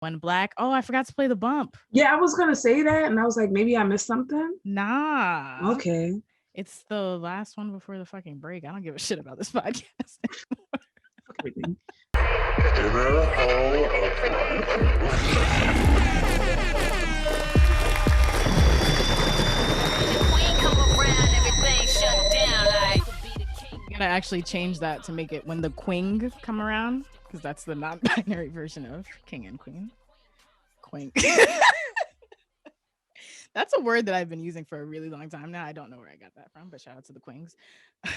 When Black. Oh, I forgot to play the bump. Yeah, I was gonna say that, and I was like, maybe I missed something. Nah. Okay. It's the last one before the fucking break. I don't give a shit about this podcast. Fuck everything. I'm gonna actually change that to make it when the queen come around, because that's the non-binary version of king and queen. Queen. That's a word that I've been using for a really long time now. I don't know where I got that from, but shout out to the queens.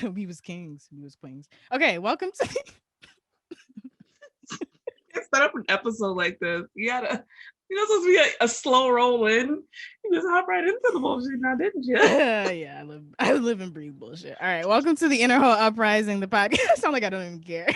We was kings. We was queens. Okay, welcome to. Start up an episode like this. You're supposed to be a slow roll in. You just hop right into the bullshit now, didn't you? Yeah, I live and breathe bullshit. All right, welcome to the Inner Hoe Uprising, the podcast. I sound like I don't even care.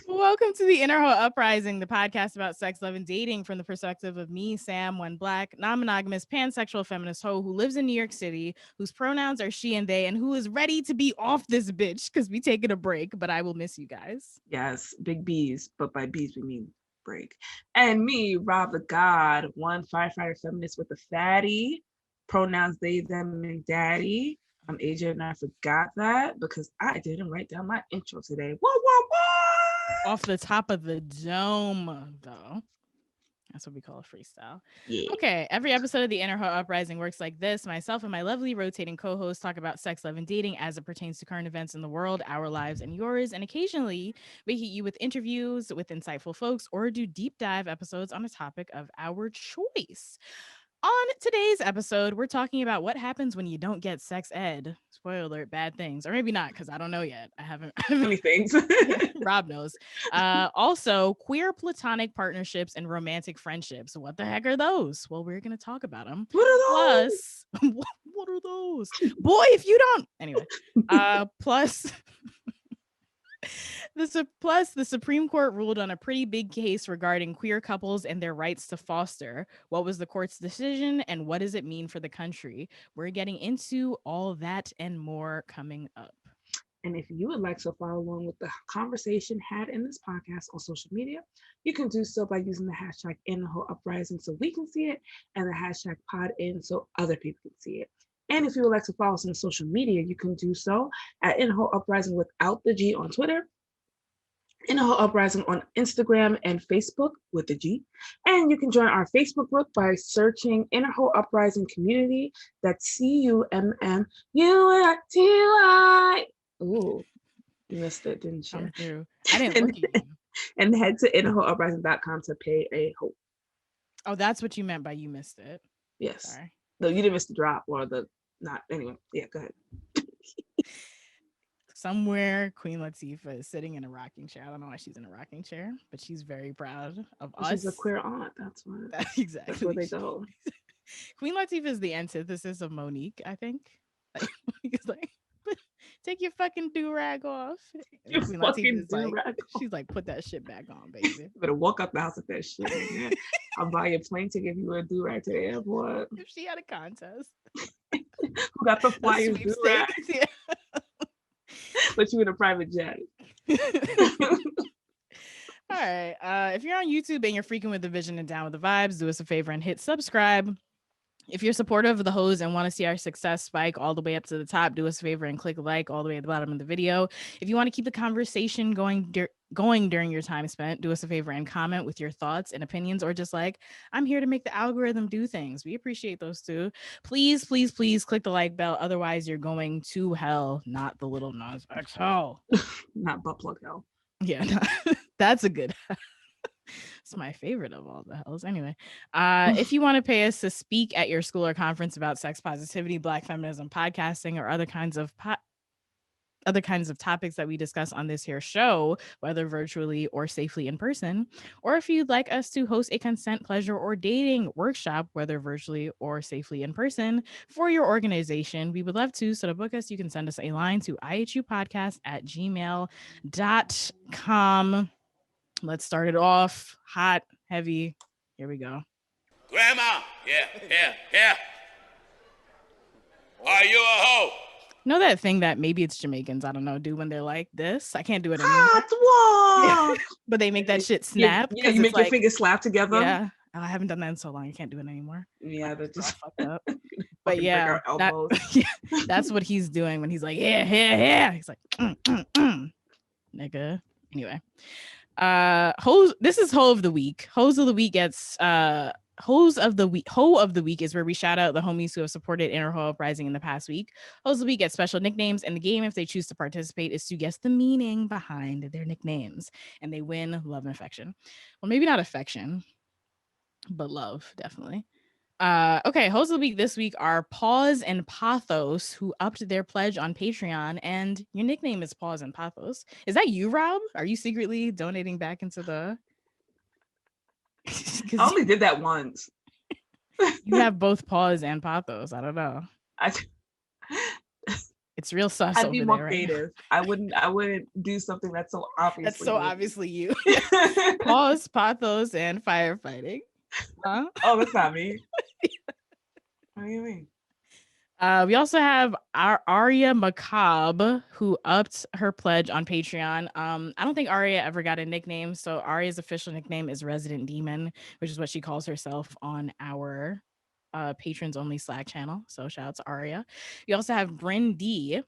Welcome to the Inner Hoe Uprising, the podcast about sex, love, and dating from the perspective of me, Sam, one Black, non-monogamous, pansexual feminist hoe who lives in New York City, whose pronouns are she and they, and who is ready to be off this bitch because we taking a break, but I will miss you guys. Yes, big B's, but by B's we mean break. And me, Rob the God, one firefighter feminist with a fatty, pronouns they, them, and daddy. I'm AJ, and I forgot that because I didn't write down my intro today. Whoa. Off the top of the dome, though. That's what we call a freestyle. Yeah. Okay, every episode of the Inner Hoe Uprising works like this. Myself and my lovely rotating co-hosts talk about sex, love, and dating as it pertains to current events in the world, our lives, and yours. And occasionally, we hit you with interviews with insightful folks or do deep dive episodes on a topic of our choice. On today's episode, we're talking about what happens when you don't get sex ed. Spoiler alert, bad things. Or maybe not, because I don't know yet. I haven't many things. Rob knows. Also, queer platonic partnerships and romantic friendships. What the heck are those? Well, we're going to talk about them. What are those? Plus, what are those? Boy, if you don't. Anyway, plus... the Supreme Court ruled on a pretty big case regarding queer couples and their rights to foster. What was the court's decision and what does it mean for the country? We're getting into all that and more coming up. And if you would like to follow along with the conversation had in this podcast on social media, you can do so by using the hashtag #InnerHoeUprising so we can see it, and the hashtag PodIn so other people can see it. And if you would like to follow us on social media, you can do so at Inner Hoe Uprising without the G on Twitter, Inner Hoe Uprising on Instagram and Facebook with the G. And you can join our Facebook group by searching Inner Hoe Uprising Community. That's CUMMUNITY. Ooh, you missed it, didn't you? Come through. I didn't look at you. And head to innerhoeuprising.com to pay a hope. Oh, that's what you meant by you missed it. Yes. Sorry. No, you didn't miss the drop or the not. Anyway, yeah, go ahead. Somewhere Queen Latifah is sitting in a rocking chair. I don't know why she's in a rocking chair, but she's very proud of us. She's a queer aunt. That's what. Exactly. That's where they go. Queen Latifah is the antithesis of Monique, I think. He's like, take your fucking do-rag off. Your Queen fucking Latifah's do-rag like, she's like, put that shit back on, baby. You better walk up the house with that shit. Man. I'll buy you a plane ticket if you wear a do-rag to the airport. If she had a contest. Who got the flyest do-rag? Yeah. Put you in a private jet. All right. If you're on YouTube and you're freaking with the vision and down with the vibes, do us a favor and hit subscribe. If you're supportive of the hoes and want to see our success spike all the way up to the top, do us a favor and click like all the way at the bottom of the video. If you want to keep the conversation going during your time spent, do us a favor and comment with your thoughts and opinions, or just like, I'm here to make the algorithm do things. We appreciate those too. Please, please, please click the like bell. Otherwise, you're going to hell, not the little Nas X hell. Not butt plug hell. Yeah, no, that's a good. It's my favorite of all the hells. Anyway, if you want to pay us to speak at your school or conference about sex positivity, Black feminism, podcasting, or other kinds of topics that we discuss on this here show, whether virtually or safely in person, or if you'd like us to host a consent, pleasure, or dating workshop, whether virtually or safely in person, for your organization, we would love to. So to book us, you can send us a line to ihupodcast@gmail.com. Let's start it off hot, heavy. Here we go. Grandma, yeah. Are you a hoe? You know that thing that maybe it's Jamaicans, I don't know, do when they're like this? I can't do it anymore. Hot walk. But they make that shit snap. Yeah, you make your fingers slap together. Yeah. I haven't done that in so long. I can't do it anymore. Yeah, that just fucked up. But yeah, that's what he's doing when he's like, yeah. He's like, nigga. Anyway, this is Ho of the Week. Hoes of the Week gets Hoes of the Week. Ho of the Week is where we shout out the homies who have supported Inner Ho Uprising in the past week. Hoes of the Week get special nicknames, and the game, if they choose to participate, is to guess the meaning behind their nicknames, and they win love and affection. Well, maybe not affection, but love, definitely. Okay, hosts of the week this week are Pause and Pathos, who upped their pledge on Patreon, and your nickname is Pause and Pathos. Is that you, Rob? Are you secretly donating back into the... I only did that once. You have both Pause and Pathos. I don't know. It's real sus. I'd be more creative. Right? I wouldn't do something that's so obviously that's so obviously you. Pause, Pathos, and firefighting. Huh? Oh, that's not me. What do you mean? We also have our Aria Macabre, who upped her pledge on Patreon. I don't think Aria ever got a nickname, so Aria's official nickname is Resident Demon, which is what she calls herself on our patrons only Slack channel. So shout out to Aria. We also have Bryn D,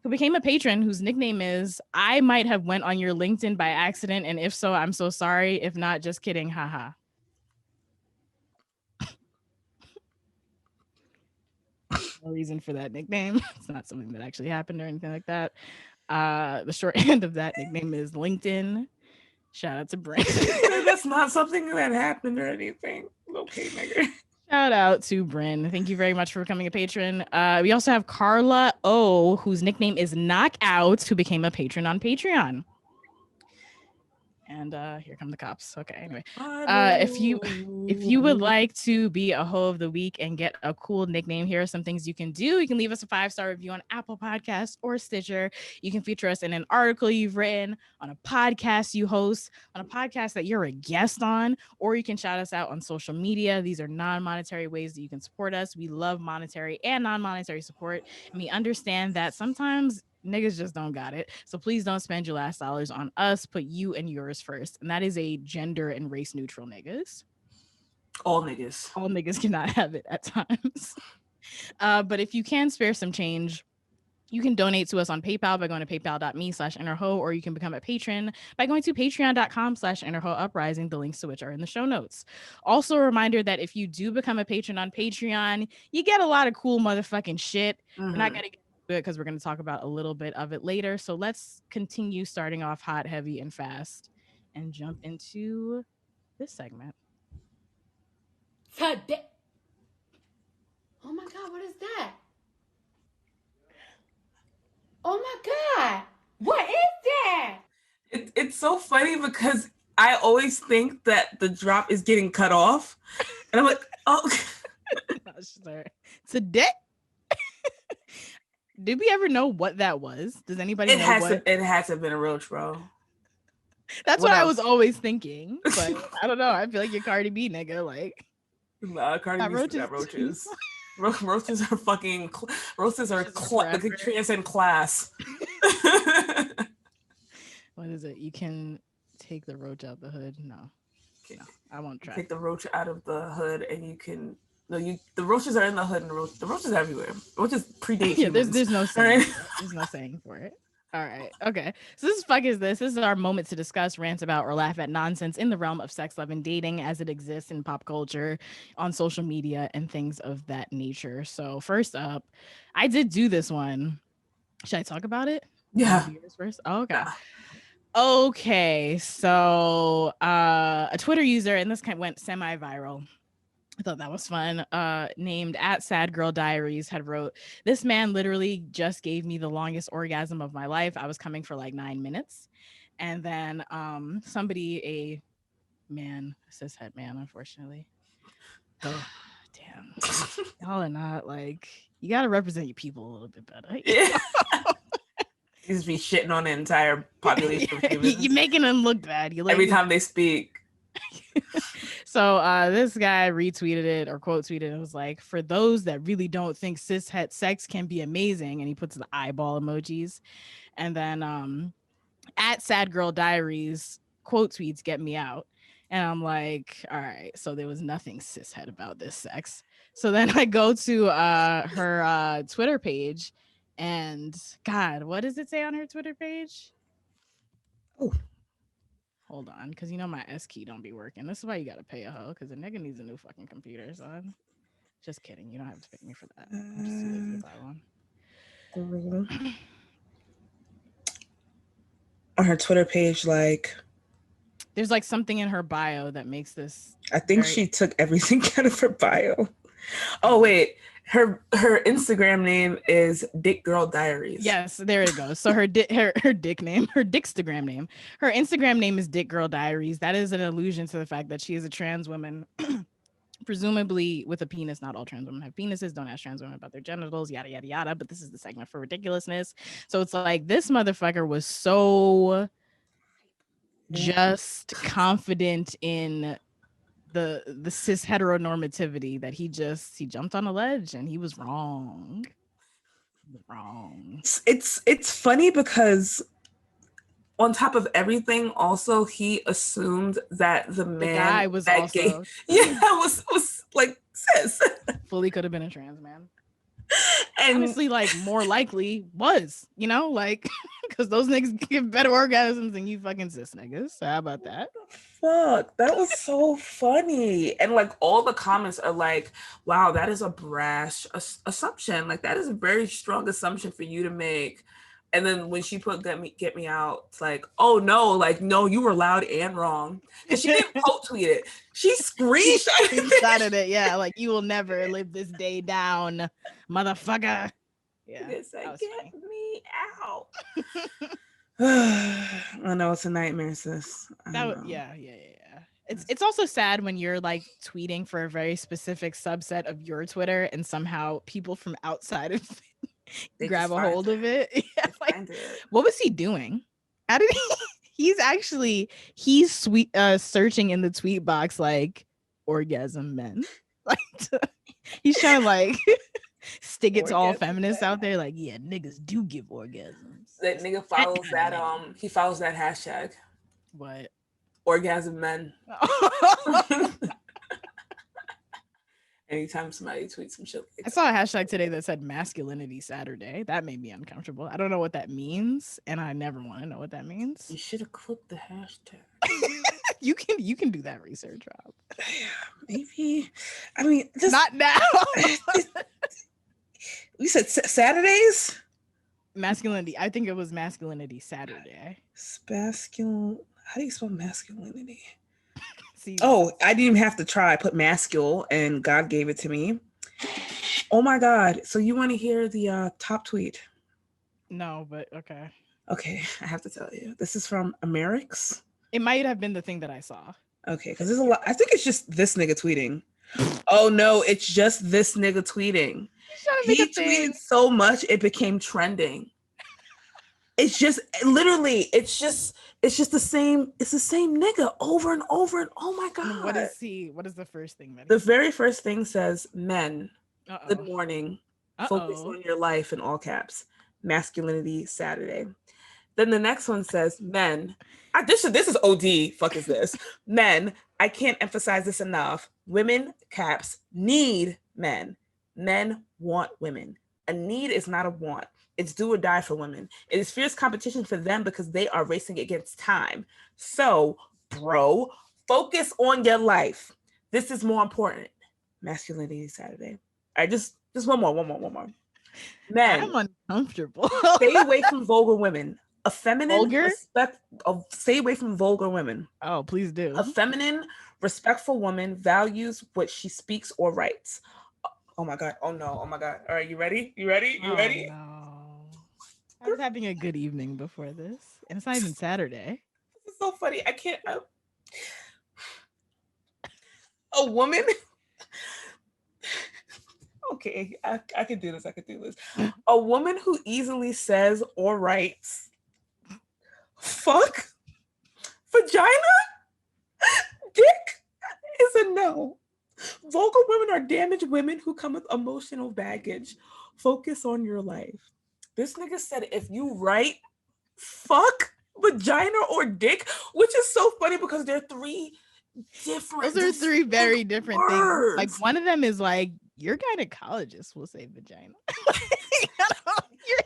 who became a patron, whose nickname is I might have went on your LinkedIn by accident, and if so, I'm so sorry. If not, just kidding. Haha. No reason for that nickname. It's not something that actually happened or anything like that. The short end of that nickname is LinkedIn. Shout out to Bryn. That's not something that happened or anything. Okay, nigga. Shout out to Bryn. Thank you very much for becoming a patron. We also have Carla O, whose nickname is Knockout, who became a patron on Patreon. And here come the cops. Okay, anyway. If you would like to be a Ho of the Week and get a cool nickname, here are some things you can do. You can leave us a 5-star review on Apple Podcasts or Stitcher. You can feature us in an article you've written, on a podcast you host, on a podcast that you're a guest on, or you can shout us out on social media. These are non-monetary ways that you can support us. We love monetary and non-monetary support, and we understand that sometimes niggas just don't got it. So please don't spend your last dollars on us. Put you and yours first. And that is a gender and race neutral niggas. All niggas. All niggas cannot have it at times. But if you can spare some change, you can donate to us on PayPal by going to paypal.me/innerho, or you can become a patron by going to patreon.com/innerhouprising, the links to which are in the show notes. Also, a reminder that if you do become a patron on Patreon, you get a lot of cool motherfucking shit. We're not going to get good because we're going to talk about a little bit of it later. So let's continue starting off hot, heavy, and fast and jump into this segment. Today. Oh my God, what is that? Oh my God, what is that? It's so funny because I always think that the drop is getting cut off. And I'm like, oh. Today. Did we ever know what that was? Does anybody know what? It has to have been a roach, bro. That's what I was always thinking. But I don't know. I feel like you're Cardi B, nigga. Like, nah, Cardi B's got roaches. Roaches are fucking... Roaches are they transcend class. What is it? You can take the roach out the hood? No, I won't try. Take the roach out of the hood and you can... No, the roaches are in the hood, and the roaches are everywhere. Roaches predate humans. There's no saying. Right? There's no saying for it. All right, okay. So this is our moment to discuss, rant about, or laugh at nonsense in the realm of sex, love, and dating as it exists in pop culture, on social media, and things of that nature. So first up, I did do this one. Should I talk about it? Yeah. First? Oh, okay. Yeah. Okay. So a Twitter user, and this went semi-viral. I thought that was fun. Named @SadGirlDiaries had wrote, "This man literally just gave me the longest orgasm of my life. I was coming for like 9 minutes." And then somebody, a cishet man, unfortunately. Oh, damn. Y'all are not like, you got to represent your people a little bit better. Yeah. You just be shitting on the entire population of humans. You're making them look bad. Every time they speak. So this guy retweeted it or quote tweeted. It was like, for those that really don't think cishet sex can be amazing, and he puts the eyeball emojis. And then at Sad Girl Diaries quote tweets get me out. And I'm like, all right, so there was nothing cishet about this sex. So then I go to her Twitter page, and God, what does it say on her Twitter page? Oh, hold on, because you know my S key don't be working. This is why you gotta pay a hoe, because the nigga needs a new fucking computer, son. Just kidding. You don't have to pay me for that. I'm just too lazy to buy one. On her Twitter page, like, there's like something in her bio that makes this. I think she took everything out of her bio. Oh wait, her Instagram name is Dick Girl Diaries. Yes, there it goes. So her dick name, her Dickstagram name, her Instagram name is Dick Girl Diaries. That is an allusion to the fact that she is a trans woman, presumably with a penis. Not all trans women have penises. Don't ask trans women about their genitals, yada yada yada. But this is the segment for ridiculousness. So it's like this motherfucker was so just confident in the cis heteronormativity that he jumped on a ledge and he was wrong. It's funny because on top of everything, also he assumed that the guy was also was like cis. Fully could have been a trans man. And honestly, like more likely was, you know, like because those niggas give better orgasms than you fucking cis niggas. So how about that? Fuck, that was so funny. And like all the comments are like, wow, that is a brash assumption. Like that is a very strong assumption for you to make. And then when she put get me out, it's like, oh no, like no, you were loud and wrong. And she didn't quote tweet it. She screenshotted it. Yeah, like you will never live this day down, motherfucker. Yeah, it's like, get me out. I know it's a nightmare, sis. Yeah. It's also sad when you're like tweeting for a very specific subset of your Twitter and somehow people from outside of grab a hold of it. Yeah, like, what was he doing? How did he's searching in the tweet box like orgasm men. Like he's trying to like stick it to all feminists out there, like, yeah, niggas do give orgasms. That nigga follows that he follows that hashtag. What? Orgasm men. Anytime somebody tweets some shit like I saw a hashtag today that said masculinity Saturday. That made me uncomfortable. I don't know what that means, and I never want to know what that means. You should have clicked the hashtag. You can do that research, Rob. Maybe. I mean, not now. You said Saturdays? Masculinity. I think it was masculinity Saturday. How do you spell masculinity? Oh, I didn't even have to try. I put mascule and God gave it to me. Oh my God. So you want to hear the top tweet? No, but okay. Okay, I have to tell you. This is from Amerix. It might have been the thing that I saw. Okay, because there's a lot. I think it's just this nigga tweeting. Oh no, it's just this nigga tweeting. He tweeted so much it became trending. It's just literally, it's just the same nigga over and over and oh my God. What is the first thing that the very first thing says men. Good morning. Focus on your life in all caps. Masculinity Saturday. Then the next one says men. This is OD. Fuck is this? Men. I can't emphasize this enough. Women caps need men. Men want women. A need is not a want. It's do or die for women. It is fierce competition for them because they are racing against time. So, bro, focus on your life. This is more important. Masculinity Saturday. All right, just one more. Men. I'm uncomfortable. Stay away from vulgar women. A feminine stay away from vulgar women. Oh, please do. A feminine, respectful woman values what she speaks or writes. Oh my God. Oh no. Oh my God. All right, you ready? You ready? No. I was having a good evening before this, and it's not even Saturday. This is so funny. I can't. A woman. Okay, I can do this. A woman who easily says or writes, "Fuck, vagina, dick," is a no. Vulgar women are damaged women who come with emotional baggage. Focus on your life. This nigga said if you write fuck, vagina, or dick, which is so funny because they're three different. Those are three very different things. Like words. one of them is like your gynecologist will say vagina.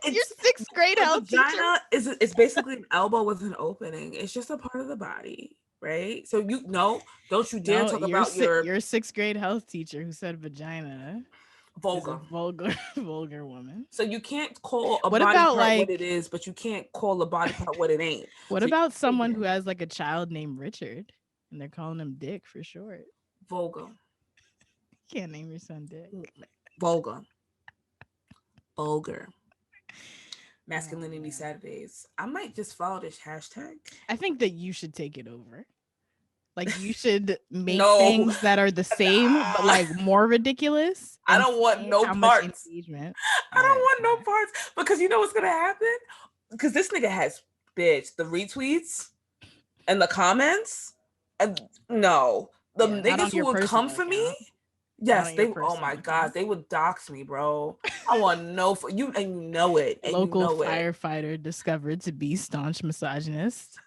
your sixth grade health teacher. Vagina it's basically an elbow with an opening. It's just a part of the body, right? So don't you dare talk about your sixth grade health teacher who said vagina. Vulgar. Vulgar woman. So you can't call a body part what it is, but you can't call a body part what it ain't. What about someone who has like a child named Richard and they're calling him Dick for short? Vulgar. You can't name your son Dick. Vulgar. Masculinity Saturdays. I might just follow this hashtag. I think that you should take it over. Like you should make things that are the same, but like more ridiculous. I don't want no parts. I don't want no parts because you know what's gonna happen? Because this nigga has the retweets and the comments. And the niggas who would come for me. Yes, they. Oh my god, they would dox me, bro. I want no for you, and you know it. And local firefighter discovered to be staunch misogynist.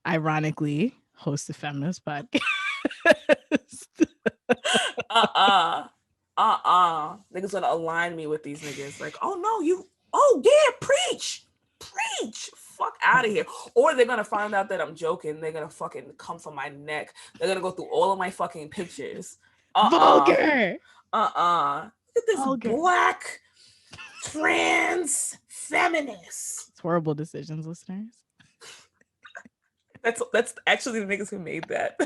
Ironically, host a feminist podcast. Niggas gonna align me with these niggas. Like, preach. Fuck out of here. Or they're gonna find out that I'm joking. They're gonna fucking come for my neck. They're gonna go through all of my fucking pictures. Vulgar. Look at this black trans feminist. It's horrible decisions, listeners. That's actually the niggas who made that.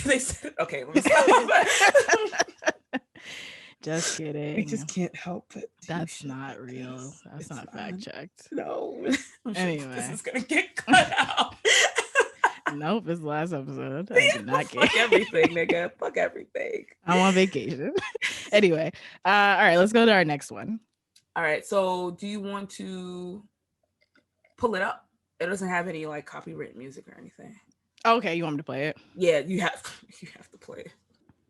They said, okay, let me stop. Just kidding. We just can't help it. That's not real. That's not fact checked. No. Anyway, this is gonna get cut out. Nope, it's the last episode. I did not get Fuck everything, nigga. Fuck everything. I'm on vacation. Anyway, all right, let's go to our next one. All right, so do you want to pull it up? It doesn't have any like copyright music or anything. Okay, you want me to play it? Yeah, you have to play it.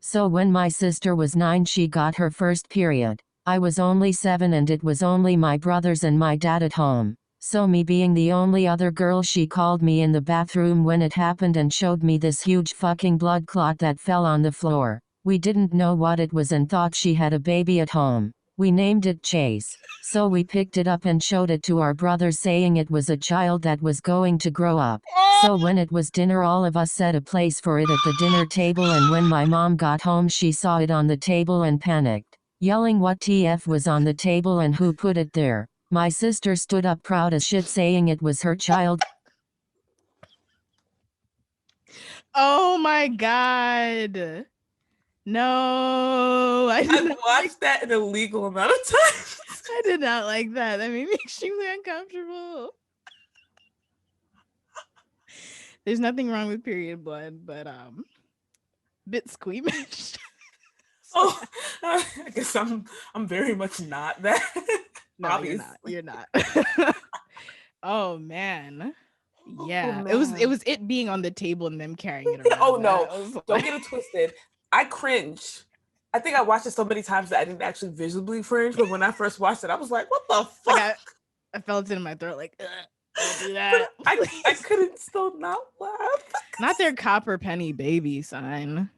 So when my sister was 9, she got her first period. I was only 7 and it was only my brothers and my dad at home. So me being the only other girl, she called me in the bathroom when it happened and showed me this huge fucking blood clot that fell on the floor. We didn't know what it was and thought she had a baby at home. We named it Chase. So we picked it up and showed it to our brothers, saying it was a child that was going to grow up. So when it was dinner, all of us set a place for it at the dinner table, and when my mom got home she saw it on the table and panicked, yelling what TF was on the table and who put it there. My sister stood up proud as shit saying it was her child. Oh my god. No, I've watched that an illegal amount of times. I did not like that. That made me extremely uncomfortable. There's nothing wrong with period blood, but bit squeamish. Oh, I guess I'm very much not that. No, obviously. you're not. Oh man. Yeah. Oh, man. It was it being on the table and them carrying it around. Oh no. Don't get it twisted. I cringe. I think I watched it so many times that I didn't actually visibly cringe, but when I first watched it, I was like, what the fuck? Like I felt it in my throat, like, don't do that. I couldn't still not laugh. Not their copper penny baby sign.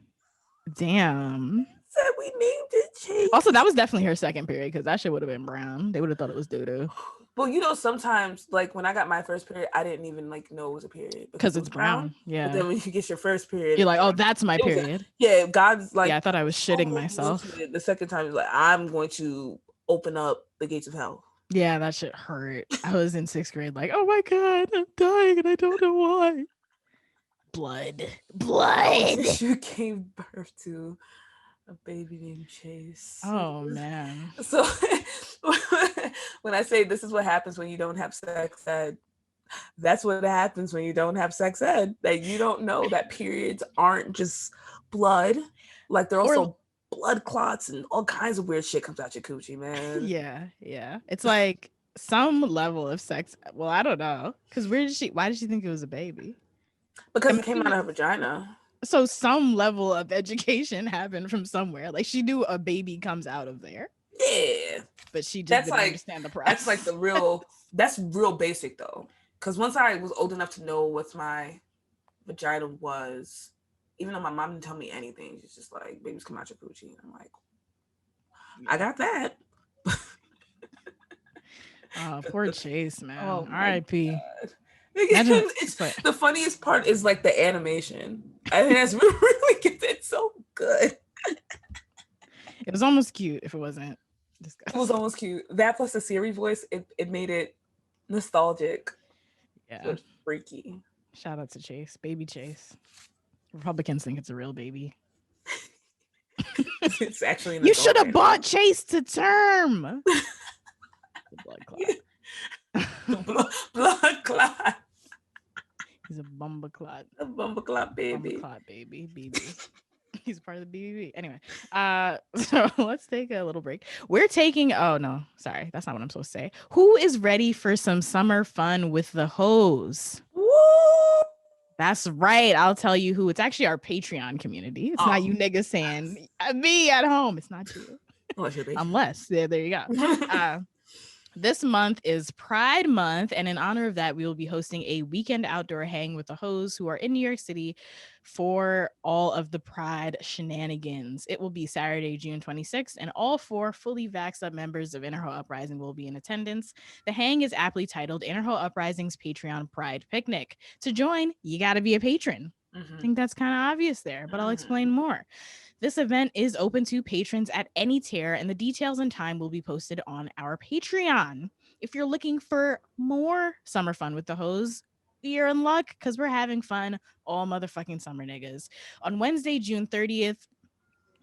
Damn. Said we named it Chase. Also, that was definitely her second period because that shit would have been brown. They would have thought it was doo-doo. Well, you know, sometimes like when I got my first period, I didn't even like know it was a period because it's brown. Yeah. But then when you get your first period, you're like, oh, that's my period. God's like, yeah, I thought I was shitting myself. The second time, he's like, I'm going to open up the gates of hell. Yeah, that shit hurt. I was in 6th grade, like, oh my god, I'm dying and I don't know why. Blood. You gave birth to a baby named Chase. Oh man. So when I say this is what happens when you don't have sex ed, that's what happens when you don't have sex ed. That you don't know that periods aren't just blood, like they're also blood clots and all kinds of weird shit comes out your coochie, man. Yeah. It's like some level of sex. Well, I don't know, because why did she think it was a baby? Because it came out of her vagina. So some level of education happened from somewhere. Like she knew a baby comes out of there, Yeah. but she just That's didn't like understand the process. that's like the real that's real basic though. Because once I was old enough to know what my vagina was, even though my mom didn't tell me anything, she's just like, babies come out your coochie. And I'm like, I got that. Oh, poor Chase, man. Oh my R.I.P. God. Imagine It's, like, the funniest part is like the animation. I think that's really good. It's so good. it was almost cute if it wasn't It disgusting. was almost cute. That plus the Siri voice, it made it nostalgic. Yeah. But freaky. Shout out to Chase, baby Chase. Republicans think it's a real baby. It's actually you should have bought Chase to term. The blood clot. blood clot. He's a bumba clot. A bumba clot baby. Bumba clot baby. BB. He's part of the BBB. Anyway, so let's take a little break. We're taking. Oh no, sorry, that's not what I'm supposed to say. Who is ready for some summer fun with the hoes? Woo! That's right. I'll tell you who. It's actually our Patreon community. It's not you niggas saying me at home. It's not you. Unless there you go. This month is Pride Month, and in honor of that, we will be hosting a weekend outdoor hang with the hoes who are in New York City for all of the Pride shenanigans. It will be Saturday, June 26th, and all 4 fully vaxxed up members of Inner Hoe Uprising will be in attendance. The hang is aptly titled Inner Hoe Uprising's Patreon Pride Picnic. To join, you got to be a patron. I think that's kind of obvious there, but I'll explain more. This event is open to patrons at any tier, and the details and time will be posted on our Patreon. If you're looking for more summer fun with the hoes, you're in luck because we're having fun all motherfucking summer, niggas. On Wednesday, June 30th,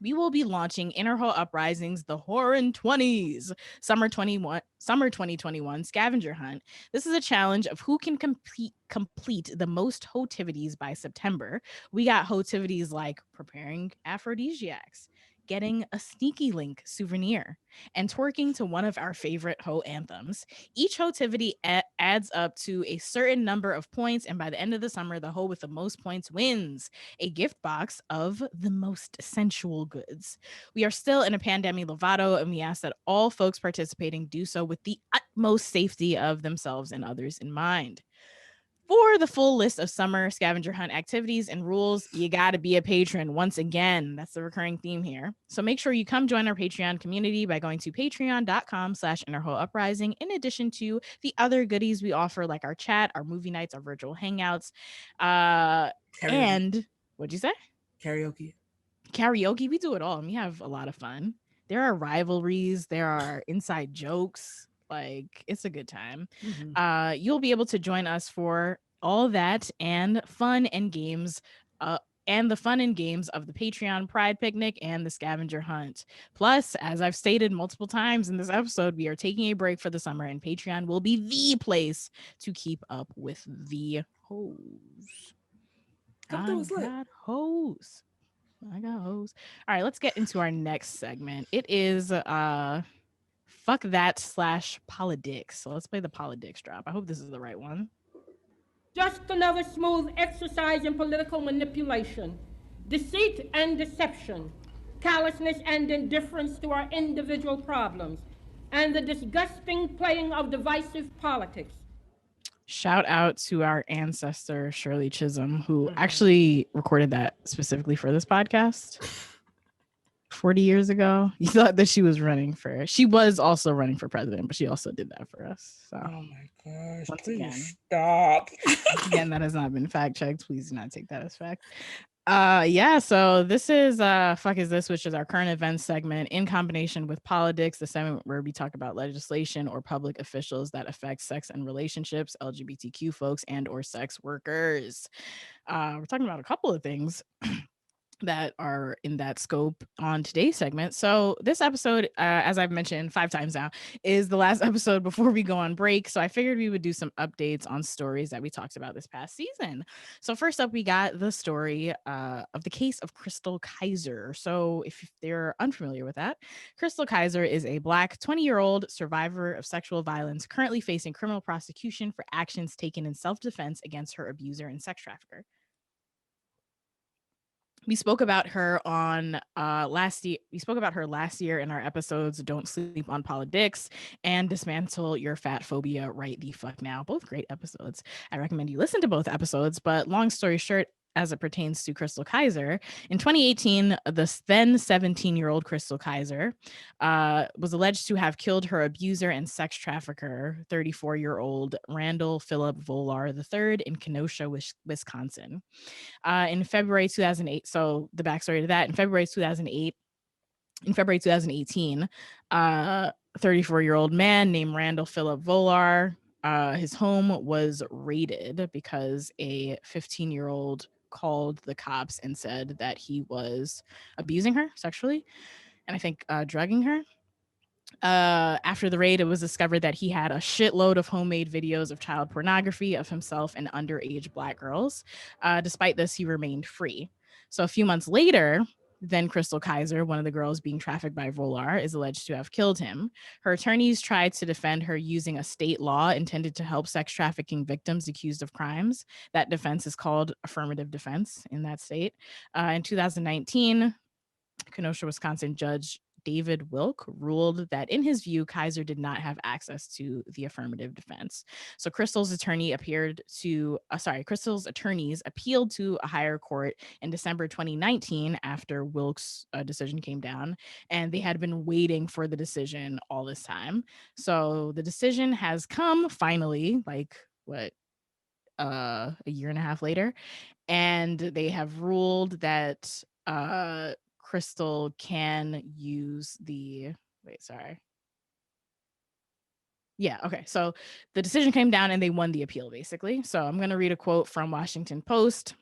we will be launching Inner Hoe Uprising's The Whorin' 20s Summer 2021 Scavenger Hunt. This is a challenge of who can complete the most hotivities by September. We got hotivities like preparing aphrodisiacs, getting a sneaky link souvenir, and twerking to one of our favorite hoe anthems. Each hotivity adds up to a certain number of points, and by the end of the summer, the hoe with the most points wins a gift box of the most sensual goods. We are still in a pandemic Lovato, and we ask that all folks participating do so with the utmost safety of themselves and others in mind. For the full list of summer scavenger hunt activities and rules, you got to be a patron. Once again, that's the recurring theme here. So make sure you come join our Patreon community by going to patreon.com/innerhoeuprising, in addition to the other goodies we offer, like our chat, our movie nights, our virtual hangouts. And what'd you say? Karaoke. We do it all, and we have a lot of fun. There are rivalries, there are inside jokes. Like, it's a good time. You'll be able to join us for all that and fun and games, and the fun and games of the Patreon Pride Picnic and the Scavenger Hunt. Plus, as I've stated multiple times in this episode, we are taking a break for the summer, and Patreon will be the place to keep up with the hoes. I got hoes. All right, let's get into our next segment. It is fuck that / politics. So let's play the politics drop. I hope this is the right one. Just another smooth exercise in political manipulation, deceit and deception, callousness and indifference to our individual problems, and the disgusting playing of divisive politics. Shout out to our ancestor, Shirley Chisholm, who actually recorded that specifically for this podcast 40 years ago. You thought that she was also running for president, but she also did that for us. So, oh my gosh, please stop. Again, that has not been fact checked. Please do not take that as fact. So this is fuck is this, which is our current events segment in combination with politics, the segment where we talk about legislation or public officials that affect sex and relationships, LGBTQ folks, and or sex workers. We're talking about a couple of things that are in that scope on today's segment. So this episode, as I've mentioned 5 times now, is the last episode before we go on break. So I figured we would do some updates on stories that we talked about this past season. So first up, we got the story of the case of Chrystul Kizer. So if they're unfamiliar with that, Chrystul Kizer is a Black 20-year-old survivor of sexual violence currently facing criminal prosecution for actions taken in self-defense against her abuser and sex trafficker. We spoke about her on last year. We spoke about her last year in our episodes "Don't Sleep on Politics" and "Dismantle Your Fat Phobia Right the Fuck Now." Both great episodes. I recommend you listen to both episodes. But long story short, as it pertains to Chrystul Kizer, in 2018, the then 17-year-old Chrystul Kizer was alleged to have killed her abuser and sex trafficker, 34-year-old Randall Philip Volar III, in Kenosha, Wisconsin. In February 2008. So the backstory to that: in February 2018, 34-year-old man named Randall Philip Volar, his home was raided because a 15-year-old called the cops and said that he was abusing her sexually and I think drugging her. After the raid, it was discovered that he had a shitload of homemade videos of child pornography of himself and underage Black girls. Despite this, he remained free. So a few months later, then Chrystul Kizer, one of the girls being trafficked by Volar, is alleged to have killed him. Her attorneys tried to defend her using a state law intended to help sex trafficking victims accused of crimes. That defense is called affirmative defense in that state. In 2019, Kenosha, Wisconsin judge David Wilk ruled that, in his view, Kaiser did not have access to the affirmative defense. So Crystal's attorneys appealed to a higher court in December 2019 after Wilk's decision came down, and they had been waiting for the decision all this time. So the decision has come finally, like a year and a half later, and they have ruled that Chrystul can use the yeah, okay. So the decision came down and they won the appeal, basically. So I'm going to read a quote from Washington Post.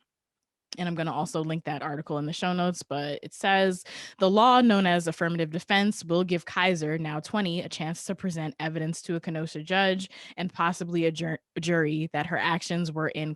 And I'm going to also link that article in the show notes, but it says the law known as affirmative defense will give Kaiser, now 20, a chance to present evidence to a Kenosha judge and possibly a jury that her actions were a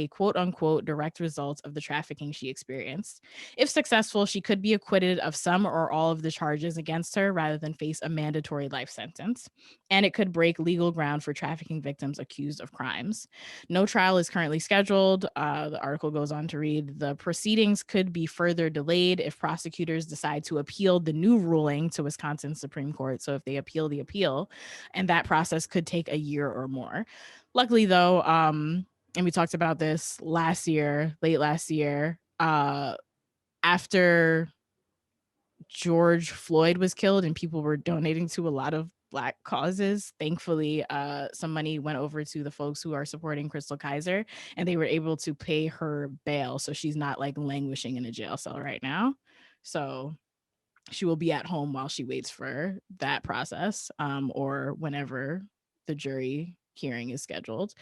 quote unquote direct result of the trafficking she experienced. If successful, she could be acquitted of some or all of the charges against her rather than face a mandatory life sentence. And it could break legal ground for trafficking victims accused of crimes. No trial is currently scheduled. The article goes on to read the proceedings could be further delayed if prosecutors decide to appeal the new ruling to Wisconsin Supreme Court. So if they appeal the appeal, and that process could take a year or more. Luckily, though, and we talked about this late last year, after George Floyd was killed and people were donating to a lot of Black causes. Thankfully, some money went over to the folks who are supporting Chrystul Kizer, and they were able to pay her bail. So she's not like languishing in a jail cell right now. So she will be at home while she waits for that process, or whenever the jury hearing is scheduled.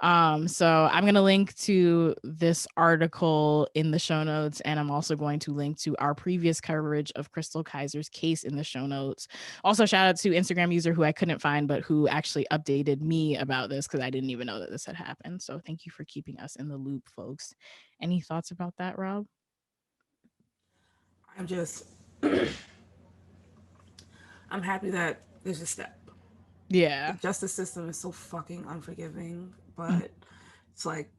So I'm going to link to this article in the show notes, and I'm also going to link to our previous coverage of Chrystul Kizer's case in the show notes. Also, shout out to Instagram user who I couldn't find, but who actually updated me about this because I didn't even know that this had happened. So thank you for keeping us in the loop, folks. Any thoughts about that, Rob? I'm happy that there's a step. Yeah. The justice system is so fucking unforgiving, but it's like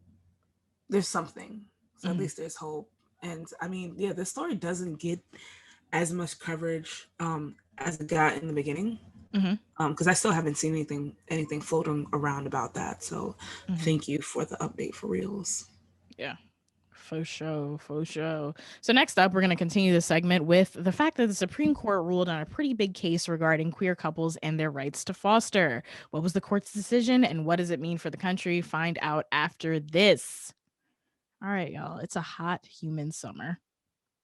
there's something. So at least there's hope. And I mean, yeah, this story doesn't get as much coverage as it got in the beginning. Because I still haven't seen anything floating around about that. So thank you for the update, for reals. Yeah. For sure. So next up, we're going to continue this segment with the fact that the Supreme Court ruled on a pretty big case regarding queer couples and their rights to foster. What was the court's decision and what does it mean for the country? Find out after this. All right, y'all. It's a hot human summer.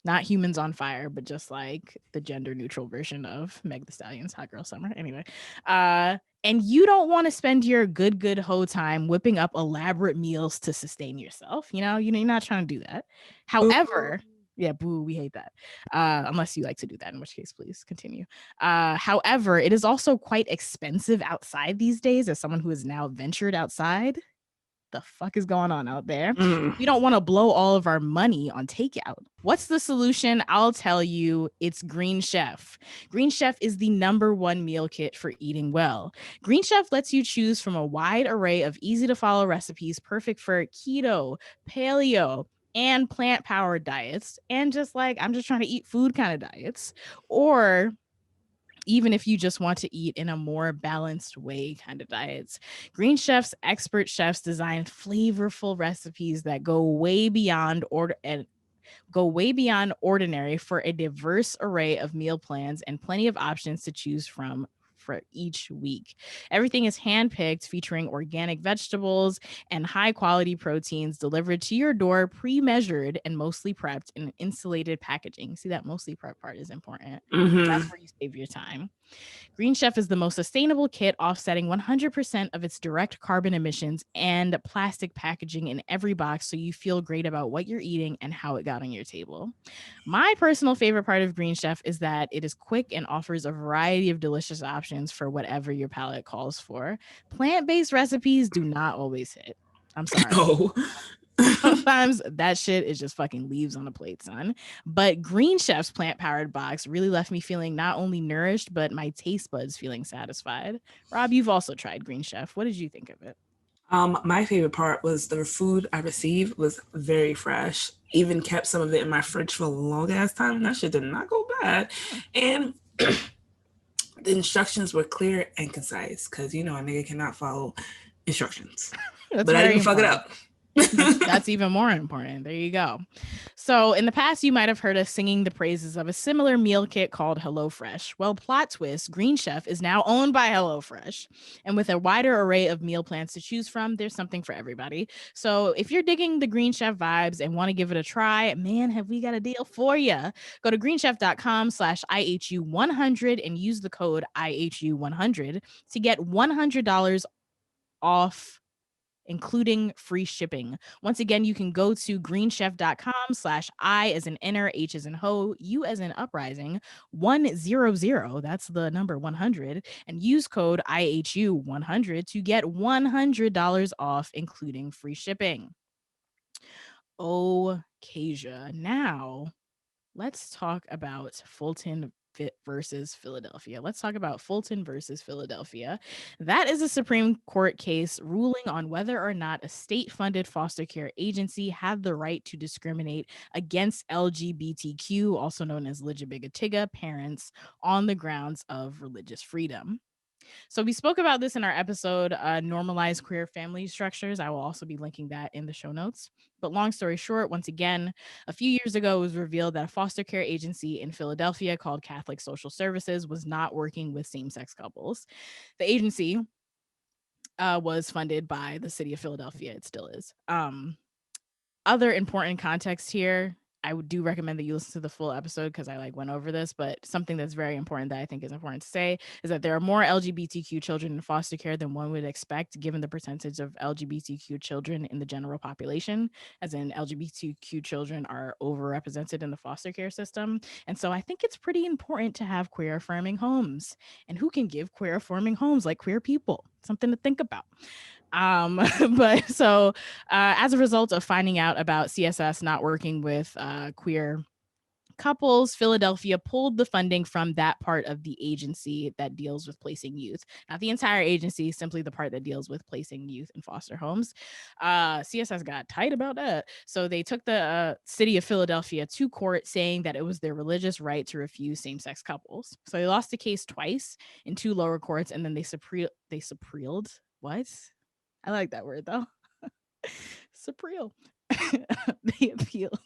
Not humans on fire, but just like the gender neutral version of Meg Thee Stallion's Hot Girl Summer. Anyway, and you don't want to spend your good hoe time whipping up elaborate meals to sustain yourself. You're not trying to do that. However, yeah, boo, we hate that. Unless you like to do that, in which case, please continue. However, it is also quite expensive outside these days. As someone who has now ventured outside, the fuck is going on out there? We don't want to blow all of our money on takeout. What's the solution? I'll tell you, it's Green Chef. Green Chef is the #1 meal kit for eating well. Green Chef lets you choose from a wide array of easy to follow recipes perfect for keto, paleo, and plant-powered diets, and just like I'm just trying to eat food kind of diets, or even if you just want to eat in a more balanced way kind of diets. Green Chef's expert chefs design flavorful recipes that go way beyond ordinary for a diverse array of meal plans and plenty of options to choose from for each week. Everything is handpicked, featuring organic vegetables and high quality proteins delivered to your door, pre-measured and mostly prepped in insulated packaging. See, that mostly prepped part is important. That's where you save your time. Green Chef is the most sustainable kit, offsetting 100% of its direct carbon emissions and plastic packaging in every box, so you feel great about what you're eating and how it got on your table. My personal favorite part of Green Chef is that it is quick and offers a variety of delicious options for whatever your palate calls for. Plant-based recipes do not always hit. I'm sorry. Oh. Sometimes that shit is just fucking leaves on a plate, son. But Green Chef's plant-powered box really left me feeling not only nourished, but my taste buds feeling satisfied. Rob, you've also tried Green Chef. What did you think of it? My favorite part was the food I received was very fresh. Even kept some of it in my fridge for a long ass time. That shit did not go bad. And the instructions were clear and concise, because you know a nigga cannot follow instructions. But I didn't fuck it up. That's even more important. There you go. So in the past, you might have heard us singing the praises of a similar meal kit called HelloFresh. Well, plot twist, Green Chef is now owned by HelloFresh. And with a wider array of meal plans to choose from, there's something for everybody. So if you're digging the Green Chef vibes and want to give it a try, man, have we got a deal for you. Go to greenchef.com/IHU100 and use the code IHU100 to get $100 off, including free shipping. Once again, you can go to greenchef.com/I as in inner, H as in ho, U as in uprising, 100, that's the number 100, and use code IHU100 to get $100 off, including free shipping. Oh, Kasia. Now, let's talk about Fulton versus Philadelphia. Let's talk about Fulton versus Philadelphia. That is a Supreme Court case ruling on whether or not a state-funded foster care agency had the right to discriminate against LGBTQ, also known as LGBTQ parents, on the grounds of religious freedom. So we spoke about this in our episode, Normalized Queer Family Structures. I will also be linking that in the show notes. But long story short, once again, a few years ago, it was revealed that a foster care agency in Philadelphia called Catholic Social Services was not working with same-sex couples. The agency was funded by the city of Philadelphia. It still is. Other important context here, I do recommend that you listen to the full episode because I went over this, but something that's very important that I think is important to say is that there are more LGBTQ children in foster care than one would expect, given the percentage of LGBTQ children in the general population, as in LGBTQ children are overrepresented in the foster care system. And so I think it's pretty important to have queer affirming homes. And who can give queer affirming homes like queer people? Something to think about. But so as a result of finding out about CSS not working with queer couples, Philadelphia pulled the funding from that part of the agency that deals with placing youth. Not the entire agency, simply the part that deals with placing youth in foster homes. CSS got tight about that. So they took the city of Philadelphia to court, saying that it was their religious right to refuse same-sex couples. So they lost the case twice in two lower courts, and then they suprealed. What? I like that word though. Supreme. They appealed.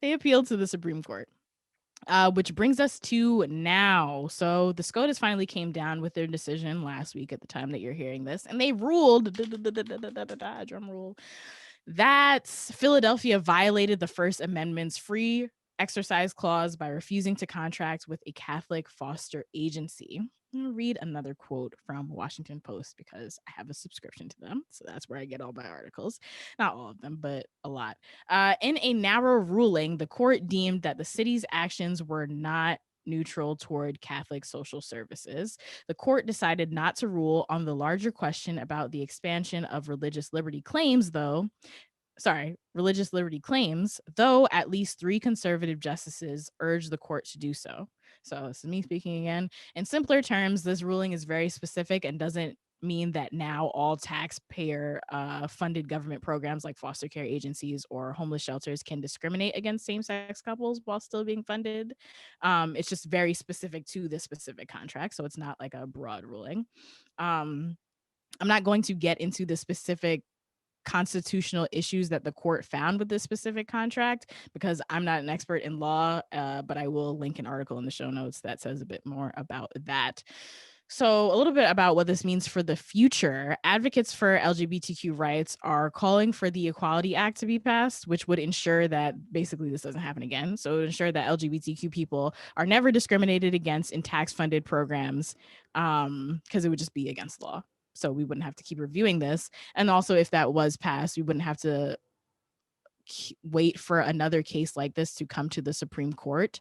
They appealed to the Supreme Court. Which brings us to now. So the SCOTUS finally came down with their decision last week at the time that you're hearing this, and they ruled, drum roll, that Philadelphia violated the First Amendment's free exercise clause by refusing to contract with a Catholic foster agency. I'm going to read another quote from Washington Post because I have a subscription to them. So that's where I get all my articles. Not all of them, but a lot. In a narrow ruling, the court deemed that the city's actions were not neutral toward Catholic social services. The court decided not to rule on the larger question about the expansion of religious liberty claims, though at least 3 conservative justices urged the court to do so. So this is me speaking again. In simpler terms, this ruling is very specific and doesn't mean that now all taxpayer funded government programs like foster care agencies or homeless shelters can discriminate against same-sex couples while still being funded. It's just very specific to this specific contract, so it's not like a broad ruling. I'm not going to get into the specific constitutional issues that the court found with this specific contract because I'm not an expert in law, but I will link an article in the show notes that says a bit more about that. So, a little bit about what this means for the future. Advocates for LGBTQ rights are calling for the Equality Act to be passed, which would ensure that basically this doesn't happen again. So, ensure that LGBTQ people are never discriminated against in tax funded programs, because it would just be against law. So, we wouldn't have to keep reviewing this. And also, if that was passed, we wouldn't have to wait for another case like this to come to the Supreme Court,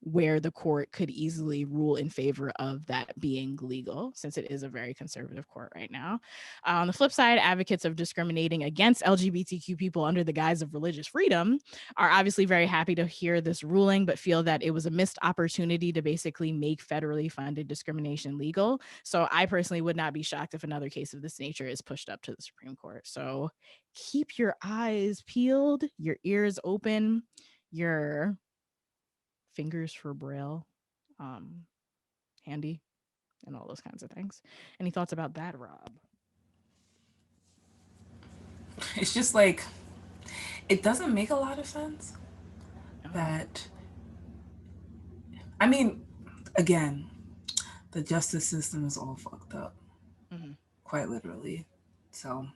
where the court could easily rule in favor of that being legal, since it is a very conservative court right now. On the flip side, advocates of discriminating against LGBTQ people under the guise of religious freedom are obviously very happy to hear this ruling, but feel that it was a missed opportunity to basically make federally funded discrimination legal. So I personally would not be shocked if another case of this nature is pushed up to the Supreme Court. So keep your eyes peeled, your ears open, your fingers for braille handy, and all those kinds of things. Any thoughts about that, Rob? It's just like, it doesn't make a lot of sense that, I mean, again, the justice system is all fucked up, quite literally. So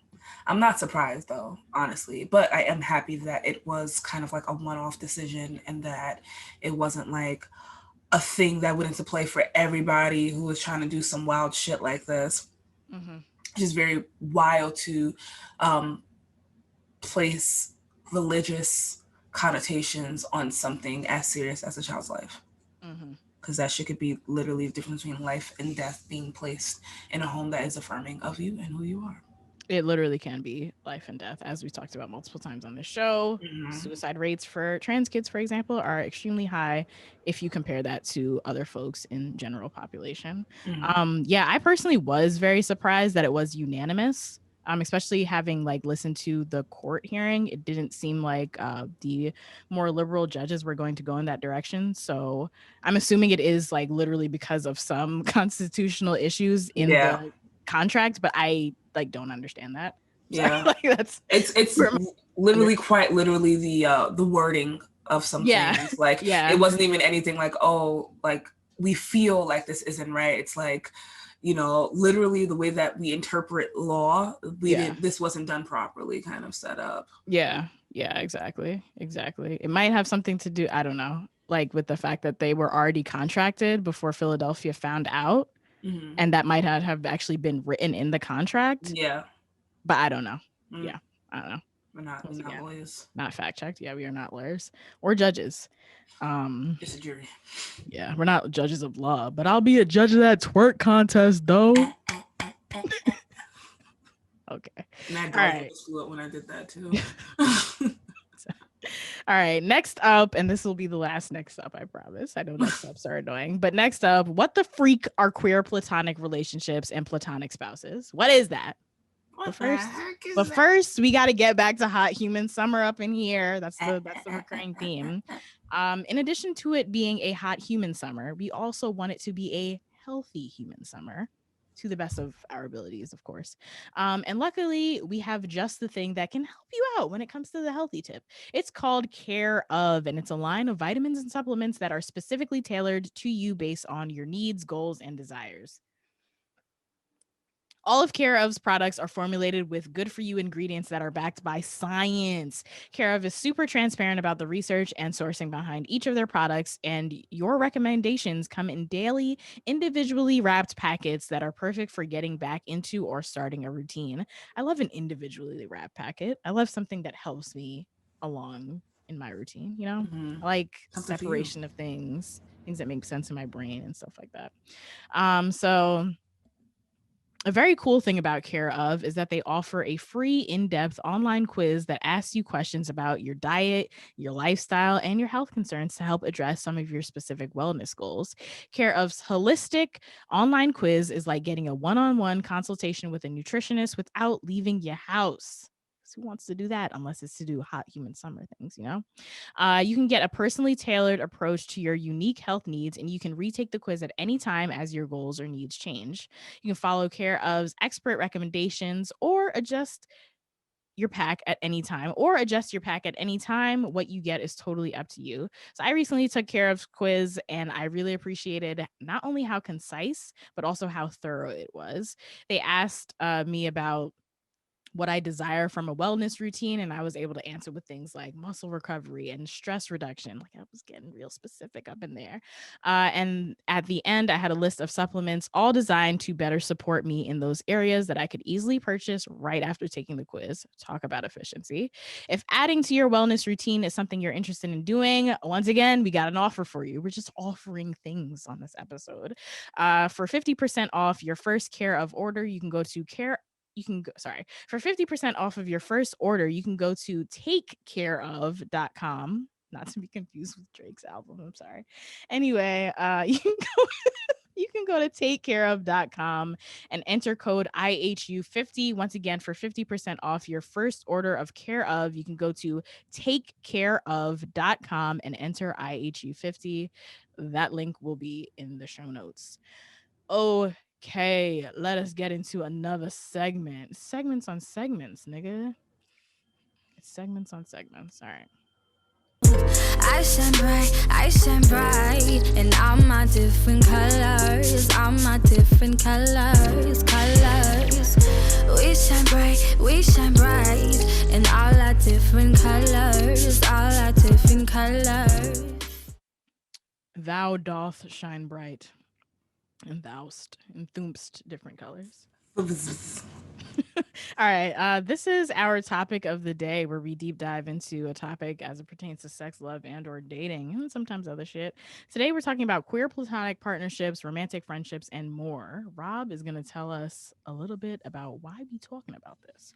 I'm not surprised though, honestly, but I am happy that it was kind of like a one-off decision and that it wasn't like a thing that went into play for everybody who was trying to do some wild shit like this. Which is very wild to place religious connotations on something as serious as a child's life. Because that shit could be literally the difference between life and death being placed in a home that is affirming of you and who you are. It literally can be life and death, as we talked about multiple times on this show. Suicide rates for trans kids, for example, are extremely high if you compare that to other folks in general population. Yeah, I personally was very surprised that it was unanimous. Especially having like listened to the court hearing, it didn't seem like the more liberal judges were going to go in that direction. So I'm assuming it is like literally because of some constitutional issues in the contract, but I like don't understand that. Yeah, like that's it's literally quite literally the wording of some things. Like it wasn't even anything like, oh, like we feel like this isn't right. It's like, you know, literally the way that we interpret law, this wasn't done properly kind of set up. Yeah, exactly. It might have something to do, I don't know, like with the fact that they were already contracted before Philadelphia found out. And that might not have actually been written in the contract. Yeah. But I don't know. Yeah, I don't know. We're not lawyers. Not fact checked. Yeah, we are not lawyers or judges. Just a jury. Yeah, we're not judges of law, but I'll be a judge of that twerk contest though. Okay. And that girl was fluent when I did that too. All right, next up, and this will be the last next up, I promise. I know next ups are annoying, but next up, what the freak are queer platonic relationships and platonic spouses? What is that? First, we got to get back to hot human summer up in here. That's the recurring theme. In addition to it being a hot human summer, we also want it to be a healthy human summer, to the best of our abilities, of course. And luckily, we have just the thing that can help you out when it comes to the healthy tip. It's called Care Of, and it's a line of vitamins and supplements that are specifically tailored to you based on your needs, goals, and desires. All of Care Of's products are formulated with good-for-you ingredients that are backed by science. Care Of is super transparent about the research and sourcing behind each of their products, and your recommendations come in daily, individually wrapped packets that are perfect for getting back into or starting a routine. I love an individually wrapped packet. I love something that helps me along in my routine, you know? I like separation of things that make sense in my brain and stuff like that. So A very cool thing about Care Of is that they offer a free in-depth online quiz that asks you questions about your diet, your lifestyle, and your health concerns to help address some of your specific wellness goals. Care Of's holistic online quiz is like getting a one-on-one consultation with a nutritionist without leaving your house. Who wants to do that unless it's to do hot human summer things, you know? You can get a personally tailored approach to your unique health needs, and you can retake the quiz at any time as your goals or needs change. You can follow Care Of's expert recommendations or adjust your pack at any time, What you get is totally up to you. So I recently took Care Of's quiz, and I really appreciated not only how concise, but also how thorough it was. They asked me about what I desire from a wellness routine, and I was able to answer with things like muscle recovery and stress reduction. Like, I was getting real specific up in there. And at the end, I had a list of supplements, all designed to better support me in those areas that I could easily purchase right after taking the quiz. Talk about efficiency. If adding to your wellness routine is something you're interested in doing, once again, we got an offer for you. We're just offering things on this episode. For 50% off your first Care Of order, you can go to for 50% off of your first order, you can go to takecareof.com, not to be confused with Drake's album. I'm sorry. Anyway, you can go to takecareof.com and enter code IHU50. Once again, for 50% off your first order of Care Of, you can go to takecareof.com and enter IHU50. That link will be in the show notes. Okay, let us get into another segment. Segments on segments, nigga. It's segments on segments. All right. I shine bright in all my different colors, colors. We shine bright in all our different colors. Thou doth shine bright, and thou'st and thoomst different colors. All right. This is our topic of the day, where we deep dive into a topic as it pertains to sex, love, and or dating, and sometimes other shit. Today, we're talking about queer platonic partnerships, romantic friendships, and more. Rob is going to tell us a little bit about why we talking about this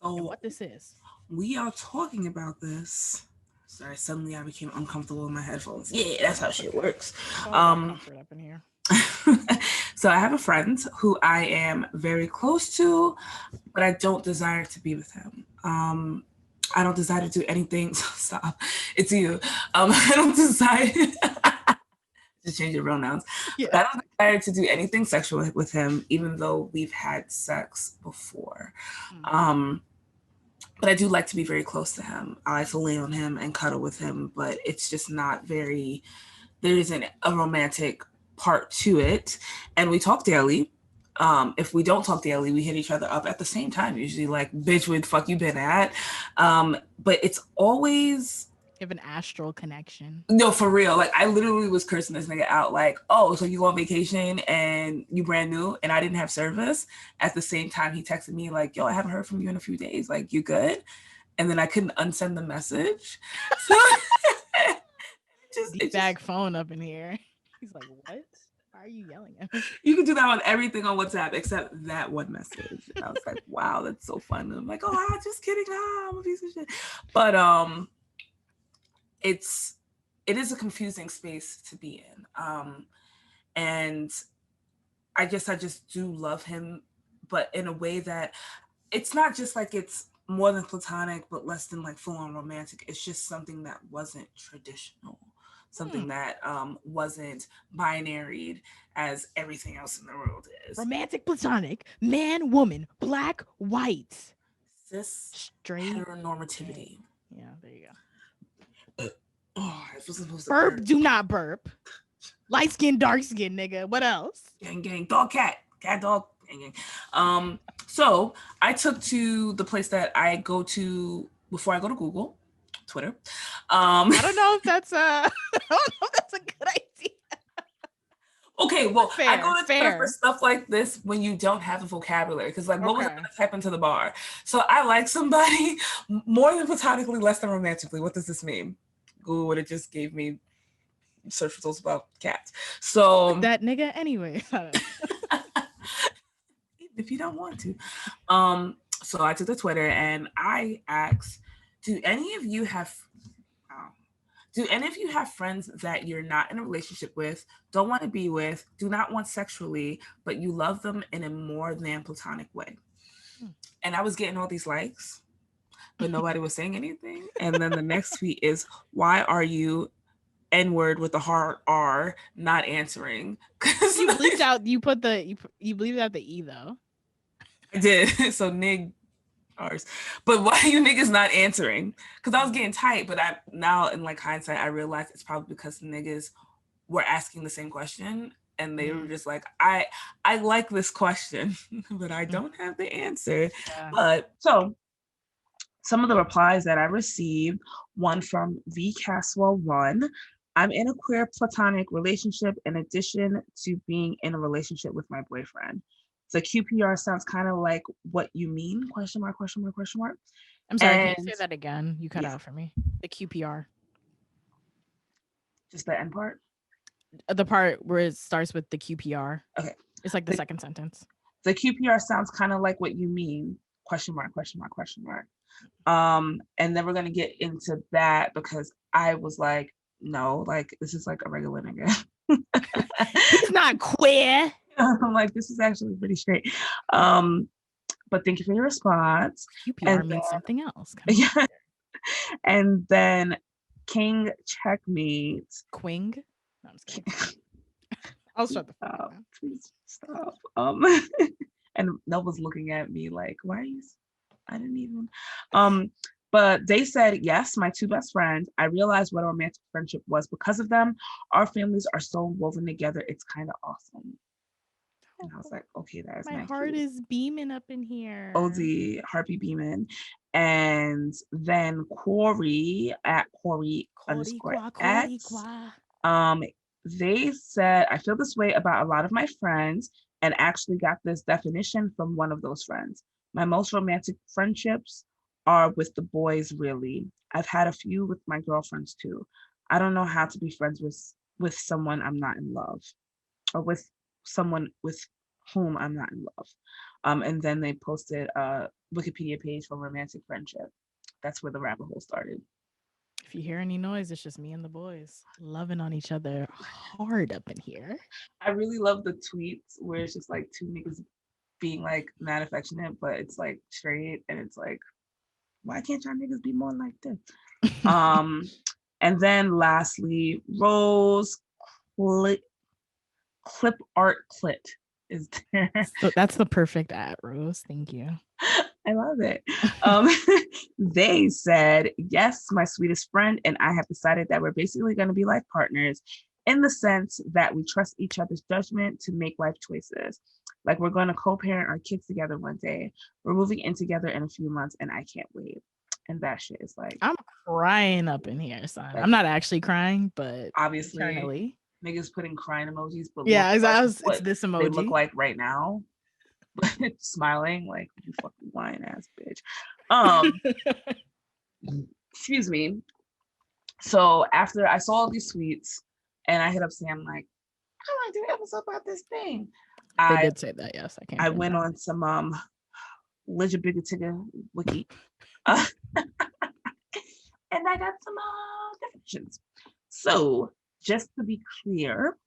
and what this is. We are talking about this. Sorry, suddenly I became uncomfortable in my headphones. Yeah, that's how shit works. Comfort up in here. So I have a friend who I am very close to, but I don't desire to be with him. I don't desire to do anything. Stop. It's you. I don't desire to change your pronouns. Yeah. I don't desire to do anything sexual with him, even though we've had sex before. But I do like to be very close to him. I like to lay on him and cuddle with him, but it's just not very, there isn't a romantic part to it. And we talk daily. If we don't talk daily, we hit each other up at the same time, usually like, bitch, where the fuck you been at? But it's always... You have an astral connection. No, for real. Like, I literally was cursing this nigga out like, oh, so you go on vacation and you brand new and I didn't have service. At the same time, he texted me like, yo, I haven't heard from you in a few days. Like, you good? And then I couldn't unsend the message. So it bag phone up in here. He's like, what? Why are you yelling at me? You can do that on everything on WhatsApp except that one message. And I was like, wow, that's so fun. And I'm like, oh, just kidding. I'm a piece of shit. But it is a confusing space to be in. And I guess I just do love him, but in a way that it's not just like it's more than platonic, but less than like full on romantic. It's just something that wasn't traditional. Something that wasn't binaried as everything else in the world is. Romantic, platonic, man, woman, black, white. Cis, straight, heteronormativity. Yeah, there you go. I wasn't supposed to burp. Do not burp. Light skin, dark skin, nigga. What else? Gang, dog, cat, dog, gang. So I took to the place that I go to before I go to Google. Twitter. I don't know if that's a good idea. Okay, well, I go to Twitter for stuff like this when you don't have a vocabulary, because like, what was I going to type into the bar? So I like somebody more than platonically, less than romantically. What does this mean? Google would have just gave me search results about cats. So that nigga anyway. He if you don't want to. So I took to Twitter and I asked, do any of you have friends that you're not in a relationship with, don't want to be with, do not want sexually, but you love them in a more than platonic way? And I was getting all these likes, but nobody was saying anything. And then the next tweet is, why are you N-word with the hard R not answering? You bleeped out, you bleeped out the E though. I did. So nig ours. But why are you niggas not answering? Because I was getting tight, but I now in like hindsight, I realized it's probably because niggas were asking the same question and they were just like, I like this question, but I don't have the answer. Yeah. But so some of the replies that I received, one from V Caswell 1. I'm in a queer platonic relationship in addition to being in a relationship with my boyfriend. The QPR sounds kind of like what you mean? Question mark, question mark, question mark. I'm sorry, can you say that again? You cut out for me. The QPR. Just the end part? The part where it starts with the QPR. Okay. It's like the second sentence. The QPR sounds kind of like what you mean? Question mark, question mark, question mark. And then we're going to get into that because I was like, no, like this is like a regular nigga. He's not queer. I'm like, this is actually pretty straight. But thank you for your response. QPR means something else. Yeah. And then King Checkmate. Quing? No, I'm just kidding. I'll shut the fuck up. Please stop. And Nova's looking at me like, why are you? I didn't even. But they said, yes, my two best friends. I realized what a romantic friendship was because of them. Our families are so woven together. It's kind of awesome. And I was like, okay, that is my heart is beaming up in here. OD, heartbeat beaming. And then Corey at Corey _ X. They said, I feel this way about a lot of my friends and actually got this definition from one of those friends. My most romantic friendships are with the boys, really. I've had a few with my girlfriends too. I don't know how to be friends with someone I'm not in love, or with someone with whom I'm not in love. And then they posted a Wikipedia page for romantic friendship. That's where the rabbit hole started. If you hear any noise, it's just me and the boys loving on each other hard up in here. I really love the tweets where it's just like two niggas being like mad affectionate, but it's like straight, and it's like, why can't y'all niggas be more like this? And then lastly, Rose Clip Art Clit is there. So that's the perfect ad, Rose. Thank you. I love it. They said, yes, my sweetest friend and I have decided that we're basically going to be life partners in the sense that we trust each other's judgment to make life choices. Like we're going to co-parent our kids together one day. We're moving in together in a few months and I can't wait. And that shit is like, I'm crying up in here, son. Like, I'm not actually crying, but obviously internally. Niggas putting crying emojis, but yeah, it's this emoji. They look like right now, but smiling like you fucking lying ass bitch. Excuse me. So after I saw all these tweets, and I hit up Sam like, I want to do an episode about this thing. They did say that, yes. I went on some Ligibigatigga wiki, and I got some definitions. So just to be clear,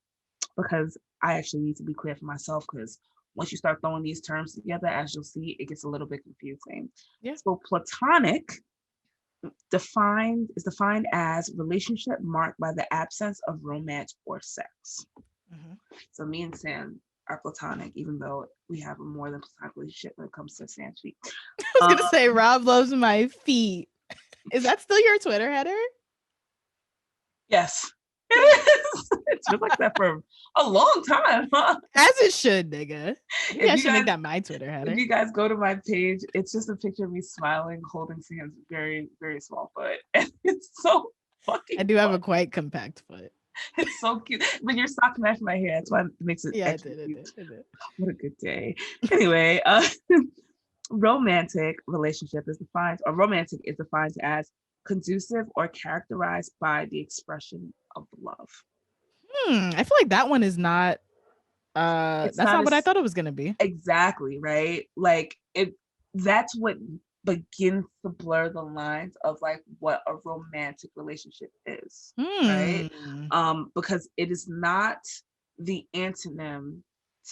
because I actually need to be clear for myself, because once you start throwing these terms together, as you'll see, it gets a little bit confusing. Yeah. So platonic is defined as relationship marked by the absence of romance or sex. Mm-hmm. So me and Sam are platonic, even though we have a more than platonic relationship when it comes to Sam's feet. I was gonna say Rob loves my feet. Is that still your Twitter header? Yes. It's been like that for a long time, huh? As it should, nigga. Maybe I should make that my Twitter header. If you guys go to my page, it's just a picture of me smiling, holding Sam's very, very small foot. And it's so fucking I do have a quite compact foot. It's so cute. But your sock matched my hair. That's why it makes it extra cute. It did. What a good day. Anyway, romantic relationship is defined, or romantic is defined as conducive or characterized by the expression of love. I feel like that one is not It's That's not what I as- thought it was gonna be. Exactly, right? Like that's what begins to blur the lines of like what a romantic relationship is, right? Because it is not the antonym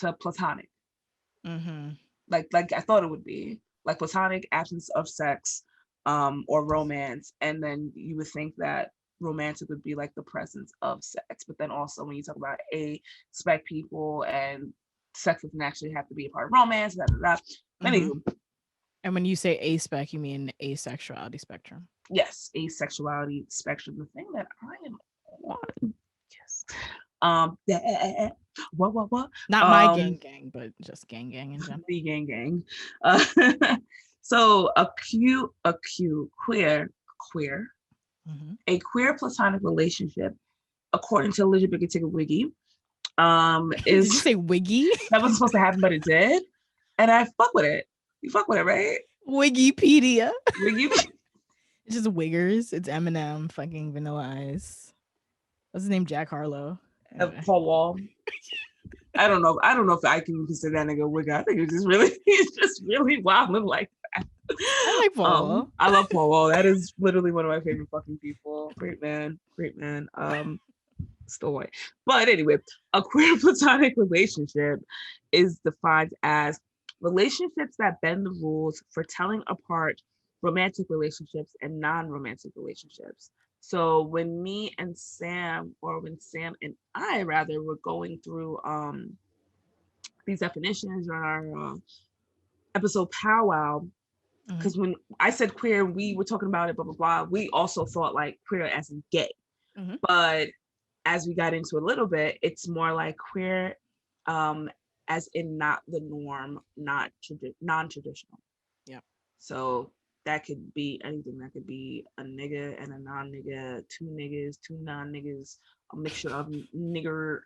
to platonic. Like I thought it would be. Like platonic, absence of sex, or romance, and then you would think that romantic would be like the presence of sex. But then also when you talk about spec people and sex doesn't actually have to be a part of romance, blah, blah, blah. Anywho, And when you say aspec, you mean asexuality spectrum. yes, asexuality spectrum, the thing that I am on. Yes. What? Not my gang, but just gang in general. The gang. So a queer, a queer platonic relationship, according to LGBTQ Wiki, Did you is say wiggy? that wasn't supposed to happen, but it did, and I fuck with it. You fuck with it, right? Wikipedia. Wiki. It's just Wiggers. It's Eminem, fucking Vanilla Ice. What's his name? Jack Harlow. Anyway. Paul Wall. I don't know if I can consider that nigga a wigger. I think he's just really wild and like that. I like Paul Wall. I love Paul Wall. That is literally one of my favorite fucking people. Great man. Still white. But anyway, a queer platonic relationship is defined as relationships that bend the rules for telling apart romantic relationships and non-romantic relationships. So when me and Sam, or when Sam and I rather, were going through these definitions on our episode powwow, because when I said queer, we were talking about it, blah, blah, blah. We also thought like queer as in gay. But as we got into a little bit, it's more like queer as in not the norm, not non-traditional. Yeah. So that could be anything. That could be a nigga and a non-nigga, two niggas, two non-niggas, a mixture of niggerisms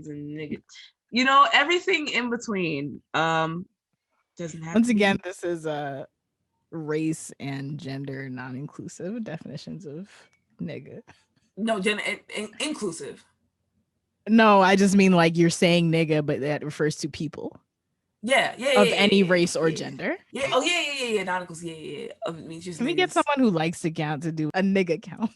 and nigga, everything in between. Doesn't have Once again, this is race and gender non-inclusive definitions of nigga. No, inclusive. No, I just mean like you're saying nigga, but that refers to people. Yeah. Of any race or gender. Yeah. Oh, yeah. Non-inclusive. Yeah. Can we get someone who likes to count to do a nigga count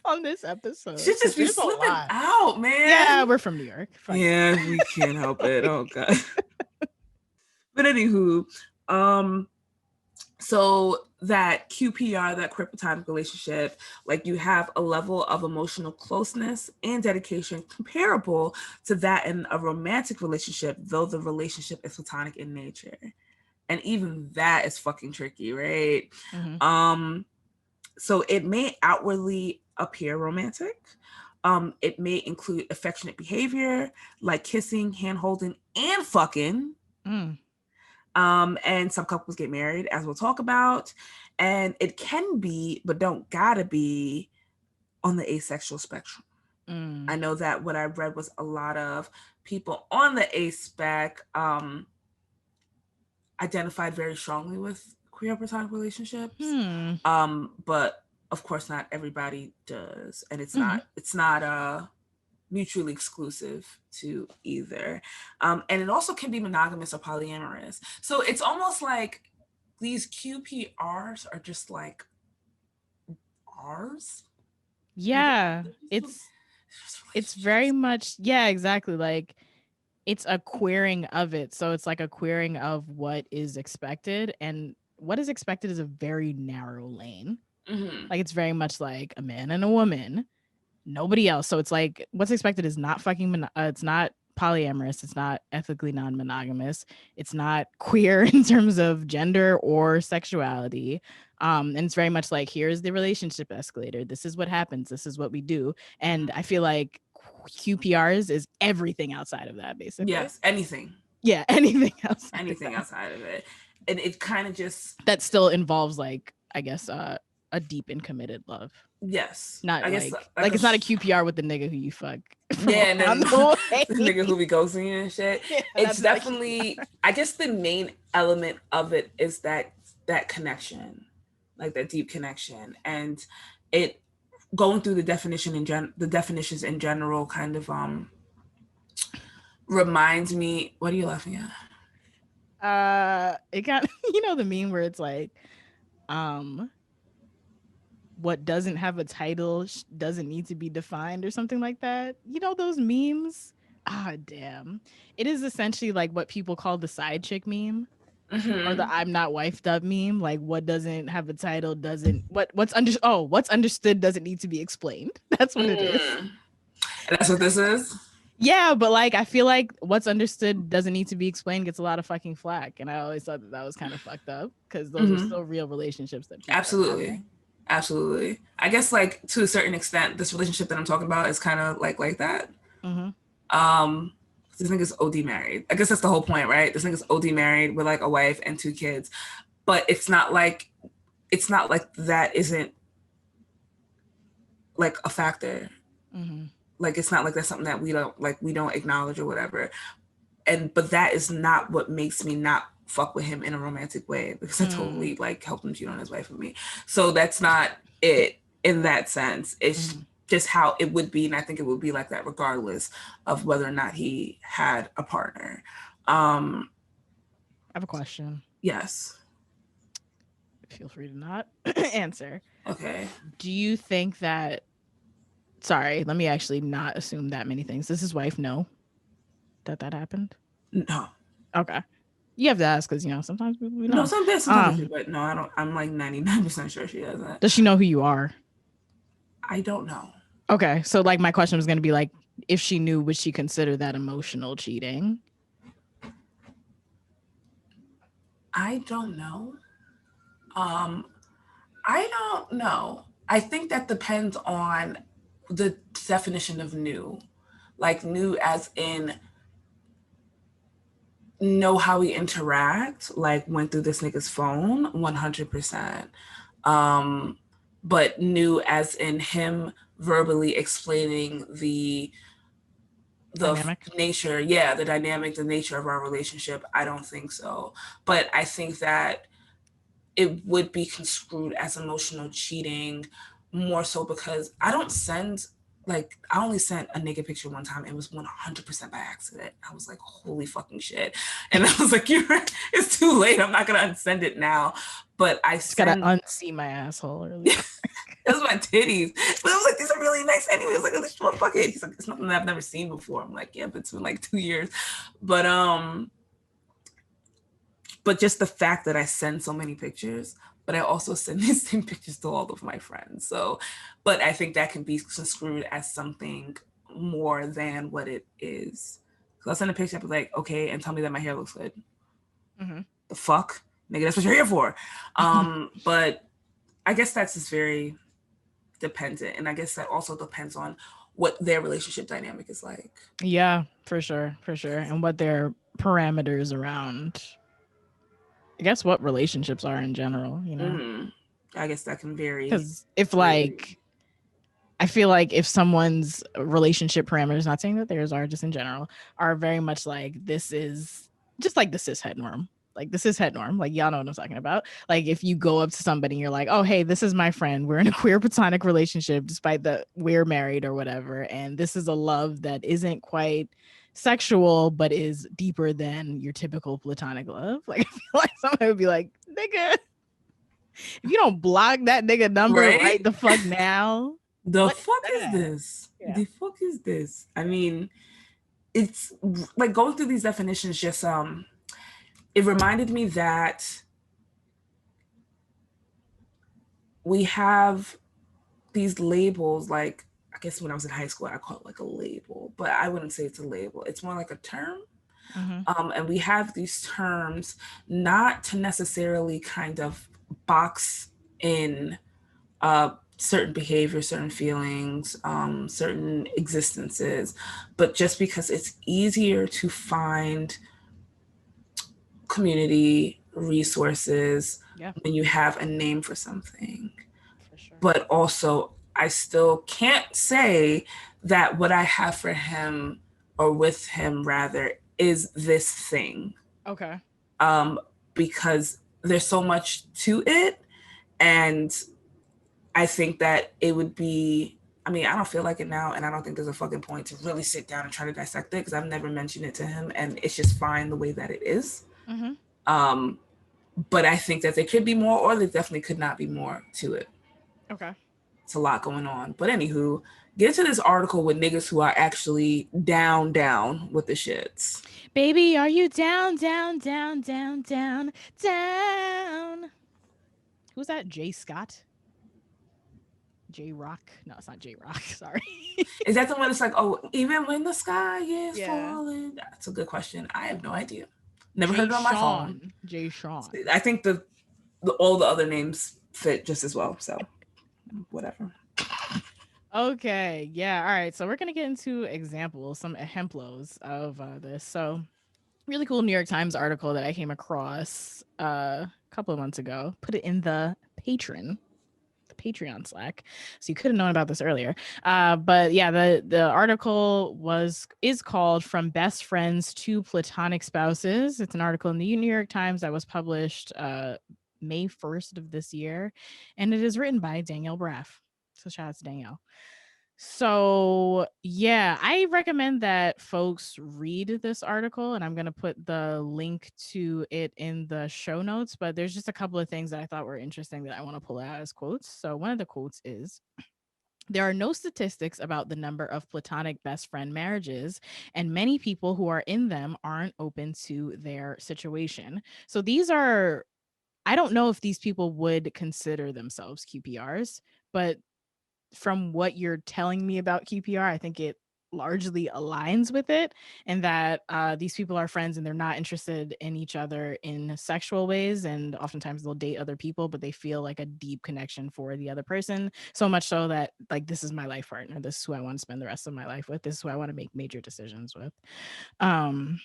on this episode? Should just be slipping out, man. Yeah, we're from New York. Fine. Yeah, we can't help it. Oh God. But anywho, so that QPR, that queer platonic relationship, like you have a level of emotional closeness and dedication comparable to that in a romantic relationship, though the relationship is platonic in nature. And even that is fucking tricky, right? So it may outwardly appear romantic. It may include affectionate behavior like kissing, hand holding, and fucking. And some couples get married, as we'll talk about. And it can be, but don't gotta be, on the asexual spectrum. I know that what I read was a lot of people on the aspec identified very strongly with queer platonic relationships. But of course not everybody does. And it's not mutually exclusive to either. And it also can be monogamous or polyamorous. So it's almost like these QPRs are just like ours. Yeah, it's very much, yeah, exactly. Like it's a queering of it. So it's like a queering of what is expected, and what is expected is a very narrow lane. Like it's very much like a man and a woman, nobody else. So it's like what's expected is not fucking it's not polyamorous, it's not ethically non-monogamous, it's not queer in terms of gender or sexuality, and it's very much like here's the relationship escalator, this is what happens, this is what we do. And I feel like QPRs is everything outside of that, basically. Yes, anything outside of it. And it kind of just that still involves like, I guess, a deep and committed love. Yes. Not I guess like it's not a QPR with the nigga who you fuck. Yeah, and then the nigga who be ghosting you and shit. Yeah, it's definitely, I guess the main element of it is that connection, like that deep connection, and it going through the definitions in general kind of reminds me, what are you laughing at? It got the meme where it's like, what doesn't have a title doesn't need to be defined or something like that. You know those memes? Ah, damn. It is essentially like what people call the side chick meme. Or the I'm not wifed up meme, like what doesn't have a title doesn't what's understood doesn't need to be explained. That's what it is. And that's what this is? Yeah, but like I feel like what's understood doesn't need to be explained gets a lot of fucking flack, and I always thought that was kind of fucked up because those are still real relationships that absolutely. I guess like to a certain extent, this relationship that I'm talking about is kind of like that. This nigga's OD married. I guess that's the whole point, right? This nigga's OD married with like a wife and 2 kids. But it's not like that isn't like a factor. Like it's not like that's something that we don't acknowledge or whatever. But that is not what makes me not fuck with him in a romantic way, because I totally like helped him cheat on his wife with me. So that's not it in that sense. It's just how it would be, and I think it would be like that regardless of whether or not he had a partner. I have a question. Yes. Feel free to not answer. Okay. Do you think that? Sorry, let me actually not assume that many things. Does his wife know that happened? No. Okay. You have to ask because sometimes we know. No, sometimes, but no, I don't. I'm like 99% sure she doesn't. Does she know who you are? I don't know. Okay, so like my question was going to be like, if she knew, would she consider that emotional cheating? I don't know. I don't know. I think that depends on the definition of new. Like new as in know how we interact, like went through this nigga's phone, 100%. But new as in him verbally explaining the dynamic nature, the dynamic, the nature of our relationship, I don't think so. But I think that it would be construed as emotional cheating more so because I only sent a naked picture one time. It was 100% by accident. I was like, holy fucking shit. And I was like, it's too late. I'm not going to unsend it now. But I just gotta unsee my asshole earlier. That's my titties. But I was like, these are really nice anyway. I was like, fuck it. He's like, it's nothing that I've never seen before. I'm like, yeah, but it's been like 2 years. But just the fact that I send so many pictures, but I also send these same pictures to all of my friends. So, but I think that can be construed as something more than what it is. So I'll send a picture, I'll be like, okay, and tell me that my hair looks good. The fuck? Nigga, that's what you're here for. But I guess that's just very dependent. And I guess that also depends on what their relationship dynamic is like. Yeah, for sure. And what their parameters around, I guess, what relationships are in general, I guess that can vary. Because if like, I feel like if someone's relationship parameters, not saying that theirs are, just in general, are very much like, this is just like the cishet norm. Like the cishet norm, like y'all know what I'm talking about. Like if you go up to somebody and you're like, oh, hey, this is my friend. We're in a queer platonic relationship, despite that we're married or whatever. And this is a love that isn't quite sexual, but is deeper than your typical platonic love. Like I feel like somebody would be like, nigga, if you don't block that nigga number right the fuck now. The fuck is this? Yeah. The fuck is this? I mean, it's like going through these definitions just it reminded me that we have these labels, like, I guess when I was in high school, I call it like a label, but I wouldn't say it's a label. It's more like a term. And we have these terms not to necessarily kind of box in certain behaviors, certain feelings, certain existences, but just because it's easier to find community resources when you have a name for something. For sure. But also, I still can't say that what I have for him or with him rather is this thing. Okay. Because there's so much to it, and I think that it would be I mean, I don't feel like it now, and I don't think there's a fucking point to really sit down and try to dissect it because I've never mentioned it to him, and it's just fine the way that it is. But I think that there could be more, or there definitely could not be more to it. Okay. It's a lot going on. But anywho, get to this article with niggas who are actually down with the shits. Baby, are you down? Who's that? Jay Scott? J Rock? No, it's not J Rock. Sorry. Is that the one that's like, oh, even when the sky is falling? That's a good question. I have no idea. Never heard it on my phone. Jay Sean. I think the all the other names fit just as well. So whatever. Okay. Yeah. All right. So we're going to get into examples, some ejemplos of this. So really cool New York Times article that I came across a couple of months ago. Put it in the Patreon Slack, so you could have known about this earlier. But yeah, the article is called "From Best Friends to Platonic Spouses." It's an article in the New York Times that was published May 1st of this year, and it is written by Danielle Braff. So shout out to Danielle. So yeah, I recommend that folks read this article, and I'm going to put the link to it in the show notes, but there's just a couple of things that I thought were interesting that I want to pull out as quotes. So one of the quotes is, "There are no statistics about the number of platonic best friend marriages, and many people who are in them aren't open to their situation." So these are, I don't know if these people would consider themselves QPRs, but from what you're telling me about QPR, I think it largely aligns with it, and that these people are friends and they're not interested in each other in sexual ways, and oftentimes they'll date other people, but they feel like a deep connection for the other person, so much so that like, this is my life partner, this is who I want to spend the rest of my life with, this is who I want to make major decisions with. And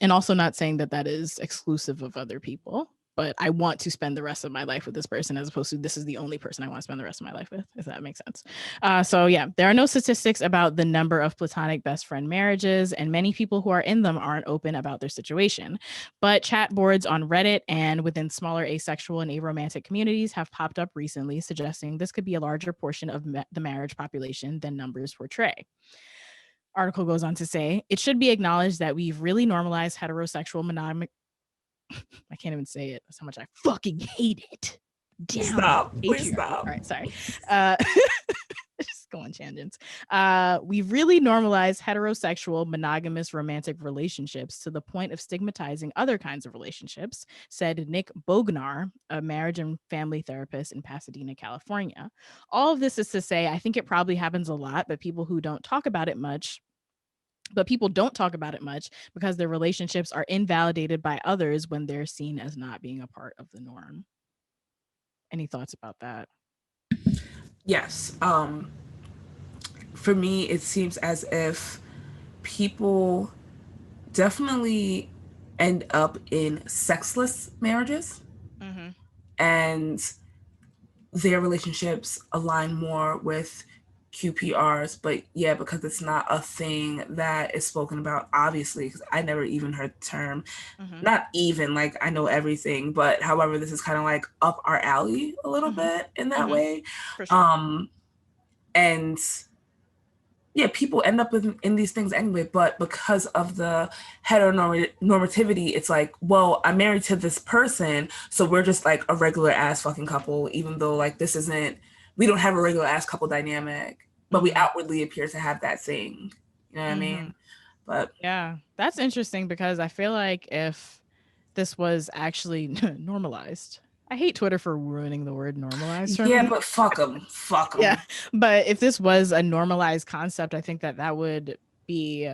also not saying that that is exclusive of other people, but I want to spend the rest of my life with this person, as opposed to this is the only person I want to spend the rest of my life with, if that makes sense. So yeah, there are no statistics about the number of platonic best friend marriages, and many people who are in them aren't open about their situation. But chat boards on Reddit and within smaller asexual and aromantic communities have popped up recently, suggesting this could be a larger portion of the marriage population than numbers portray. Article goes on to say, "It should be acknowledged that we've really normalized heterosexual monogamy." I can't even say it. That's how much I fucking hate it. Damn. Stop. Please stop. All right, sorry. Just going tangents. We've really normalized heterosexual monogamous romantic relationships to the point of stigmatizing other kinds of relationships, said Nick Bognar, a marriage and family therapist in Pasadena, California. All of this is to say, I think it probably happens a lot, but people don't talk about it much because their relationships are invalidated by others when they're seen as not being a part of the norm. Any thoughts about that? Yes. For me, it seems as if people definitely end up in sexless marriages, and their relationships align more with QPRs, but yeah, because it's not a thing that is spoken about, obviously, because I never even heard the term. Not even, like, I know everything, but however, this is kind of like up our alley a little bit in that way. For sure. And yeah, people end up in these things anyway, but because of the heteronormativity, it's like, well, I'm married to this person, so we're just like a regular ass fucking couple, even though like we don't have a regular ass couple dynamic, but we outwardly appear to have that thing. You know what I mean? But yeah, that's interesting, because I feel like if this was actually normalized, I hate Twitter for ruining the word normalized for me. Yeah, but fuck them. Yeah, but if this was a normalized concept, I think that would be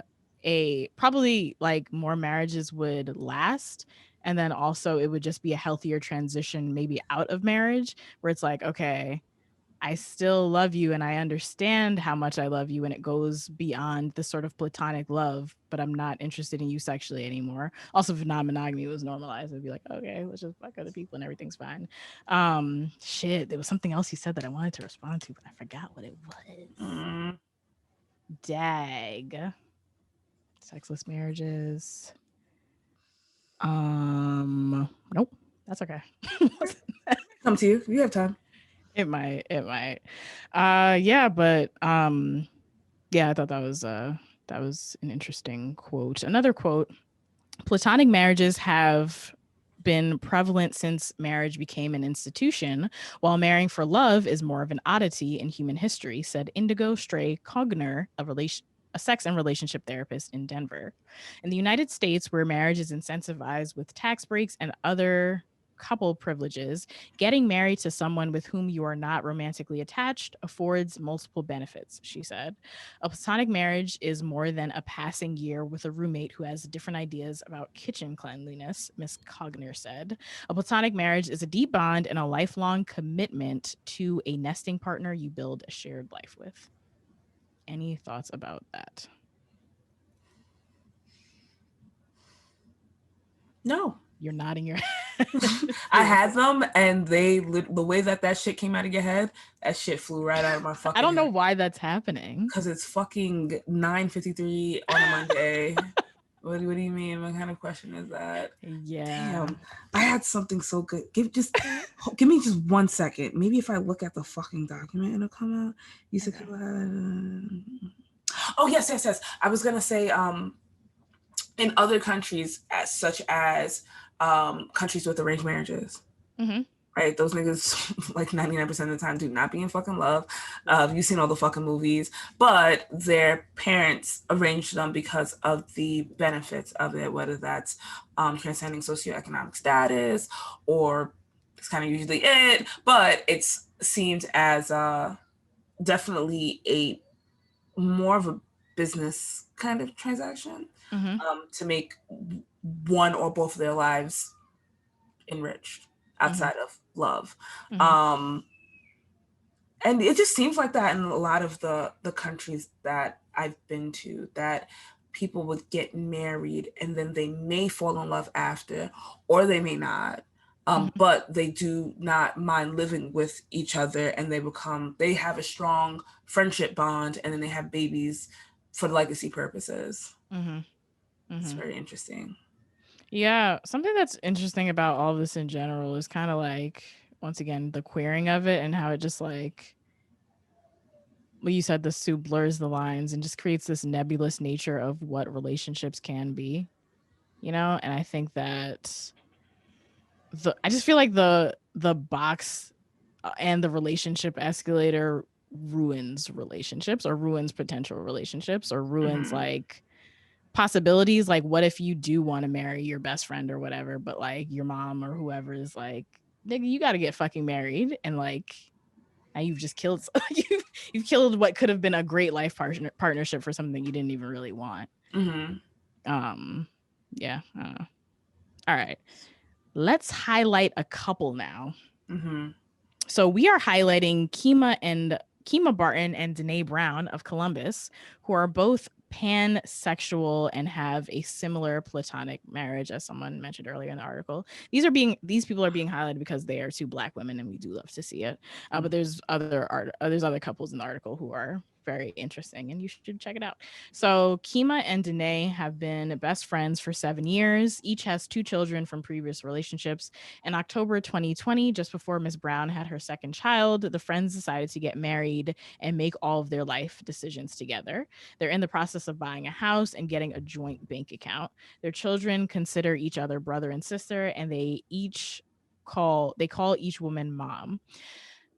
probably like more marriages would last. And then also it would just be a healthier transition, maybe out of marriage, where it's like, okay, I still love you and I understand how much I love you, and it goes beyond the sort of platonic love, but I'm not interested in you sexually anymore. Also, if non-monogamy was normalized, it'd be like, okay, let's just fuck other people and everything's fine. Shit, there was something else he said that I wanted to respond to, but I forgot what it was. Dag. Sexless marriages. Nope, that's okay. Come to you. You have time. It might. It might. Yeah, but yeah, I thought that was an interesting quote. Another quote: Platonic marriages have been prevalent since marriage became an institution, while marrying for love is more of an oddity in human history, said Indigo Stray Cogner, a sex and relationship therapist in Denver. In the United States, where marriage is incentivized with tax breaks and other couple privileges, getting married to someone with whom you are not romantically attached affords multiple benefits, she said. A platonic marriage is more than a passing year with a roommate who has different ideas about kitchen cleanliness, Miss Cogner said. A platonic marriage is a deep bond and a lifelong commitment to a nesting partner you build a shared life with. Any thoughts about that? No. You're nodding your I had them, and the way that shit came out of your head, that shit flew right out of my fucking I don't know head. why that's happening. Because it's fucking 9:53 on a Monday. What do you mean? What kind of question is that? Yeah. Damn, I had something so good. Give me just 1 second. Maybe if I look at the fucking document, it'll come out. You said, oh yes. I was gonna say, in other countries, such as countries with arranged marriages. Mm-hmm. Right, those niggas like 99% of the time do not be in fucking love. You've seen all the fucking movies, but their parents arranged them because of the benefits of it, whether that's transcending socioeconomic status, or it's kind of usually it, but it's seemed as definitely a more of a business kind of transaction, to make one or both of their lives enriched outside of love. And it just seems like that in a lot of the countries that I've been to, that people would get married and then they may fall in love after, or they may not. But they do not mind living with each other, and they have a strong friendship bond, and then they have babies for legacy purposes. It's very interesting. Yeah, something that's interesting about all of this in general is kind of like, once again, the queering of it and how it just like, well, you said the soup blurs the lines and just creates this nebulous nature of what relationships can be, you know? And I think that I just feel like the box and the relationship escalator ruins relationships, or ruins potential relationships, or ruins like possibilities. Like, what if you do want to marry your best friend or whatever, but like your mom or whoever is like, nigga, you got to get fucking married, and like now you've just killed you've killed what could have been a great life partnership for something you didn't even really want. Yeah, I don't know. All right, let's highlight a couple now. So we are highlighting Kima Barton and Danae Brown of Columbus, who are both pansexual and have a similar platonic marriage, as someone mentioned earlier in the article. These people are being highlighted because they are two Black women, and we do love to see it. But there's other couples in the article who are very interesting, and you should check it out. So Kima and Danae have been best friends for 7 years. Each has 2 children from previous relationships. In October 2020, just before Miss Brown had her second child, the friends decided to get married and make all of their life decisions together. They're in the process of buying a house and getting a joint bank account. Their children consider each other brother and sister, and they call each woman mom.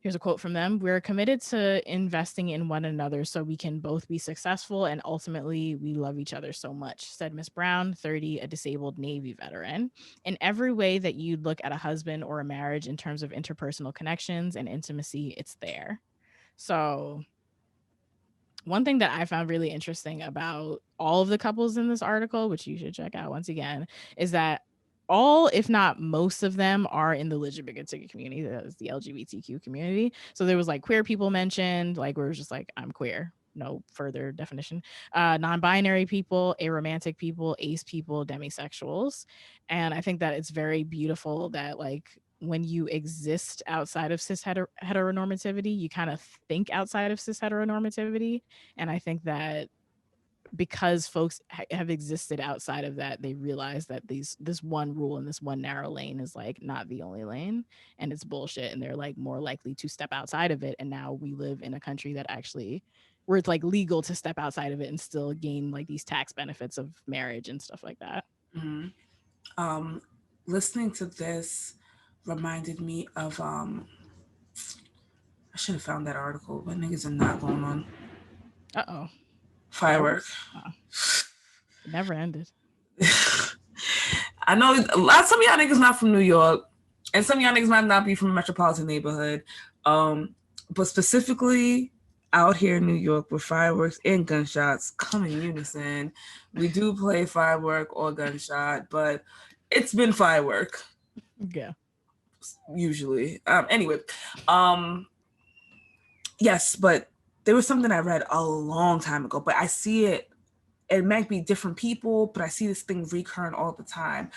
Here's a quote from them. We're committed to investing in one another so we can both be successful, and ultimately we love each other so much, said Miss Brown, 30, a disabled Navy veteran. In every way that you'd look at a husband or a marriage in terms of interpersonal connections and intimacy, it's there. So one thing that I found really interesting about all of the couples in this article, which you should check out once again, is that all, if not most of them, are in the LGBTQ community, that is the LGBTQ community. So there was like queer people mentioned, like we were just like, I'm queer, no further definition. Non-binary people, aromantic people, ace people, demisexuals. And I think that it's very beautiful that like when you exist outside of cis heteronormativity, you kind of think outside of cis heteronormativity. And I think that because folks have existed outside of that, they realize that this one rule in this one narrow lane is like not the only lane, and it's bullshit, and they're like more likely to step outside of it. And now we live in a country that actually where it's like legal to step outside of it and still gain like these tax benefits of marriage and stuff like that. Listening to this reminded me of I should have found that article, but niggas are not going on firework. It never ended. I know some of y'all niggas not from New York, and some of y'all niggas might not be from a metropolitan neighborhood, but specifically out here in New York, where fireworks and gunshots come in unison. We do play firework or gunshot, but it's been firework. Yeah. Usually. Anyway, yes, but there was something I read a long time ago, but I see it. It might be different people, but I see this thing recurrent all the time.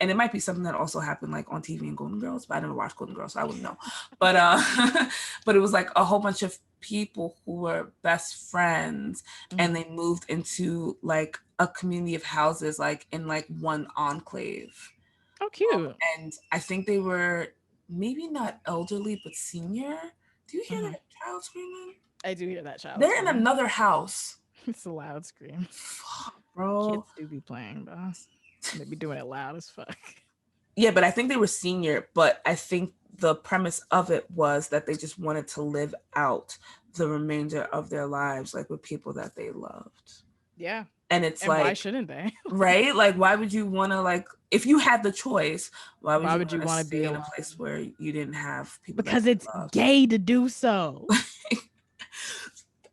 And it might be something that also happened like on TV in Golden Girls, but I never watched Golden Girls, so I wouldn't know. But but it was like a whole bunch of people who were best friends, and they moved into like a community of houses, like in like one enclave. Oh, cute. And I think they were maybe not elderly, but senior. Do you hear that child screaming? I do hear that child. They're screaming. in another house. It's a loud scream. Fuck, bro. Kids do be playing, though. They be doing it loud as fuck. Yeah, but I think they were senior, but I think the premise of it was that they just wanted to live out the remainder of their lives, like with people that they loved. Yeah. And it's and like, why shouldn't they? Right? Like, why would you want to, like, if you had the choice, why would you want to be in a alone? place where you didn't have people? Because it's gay to do so.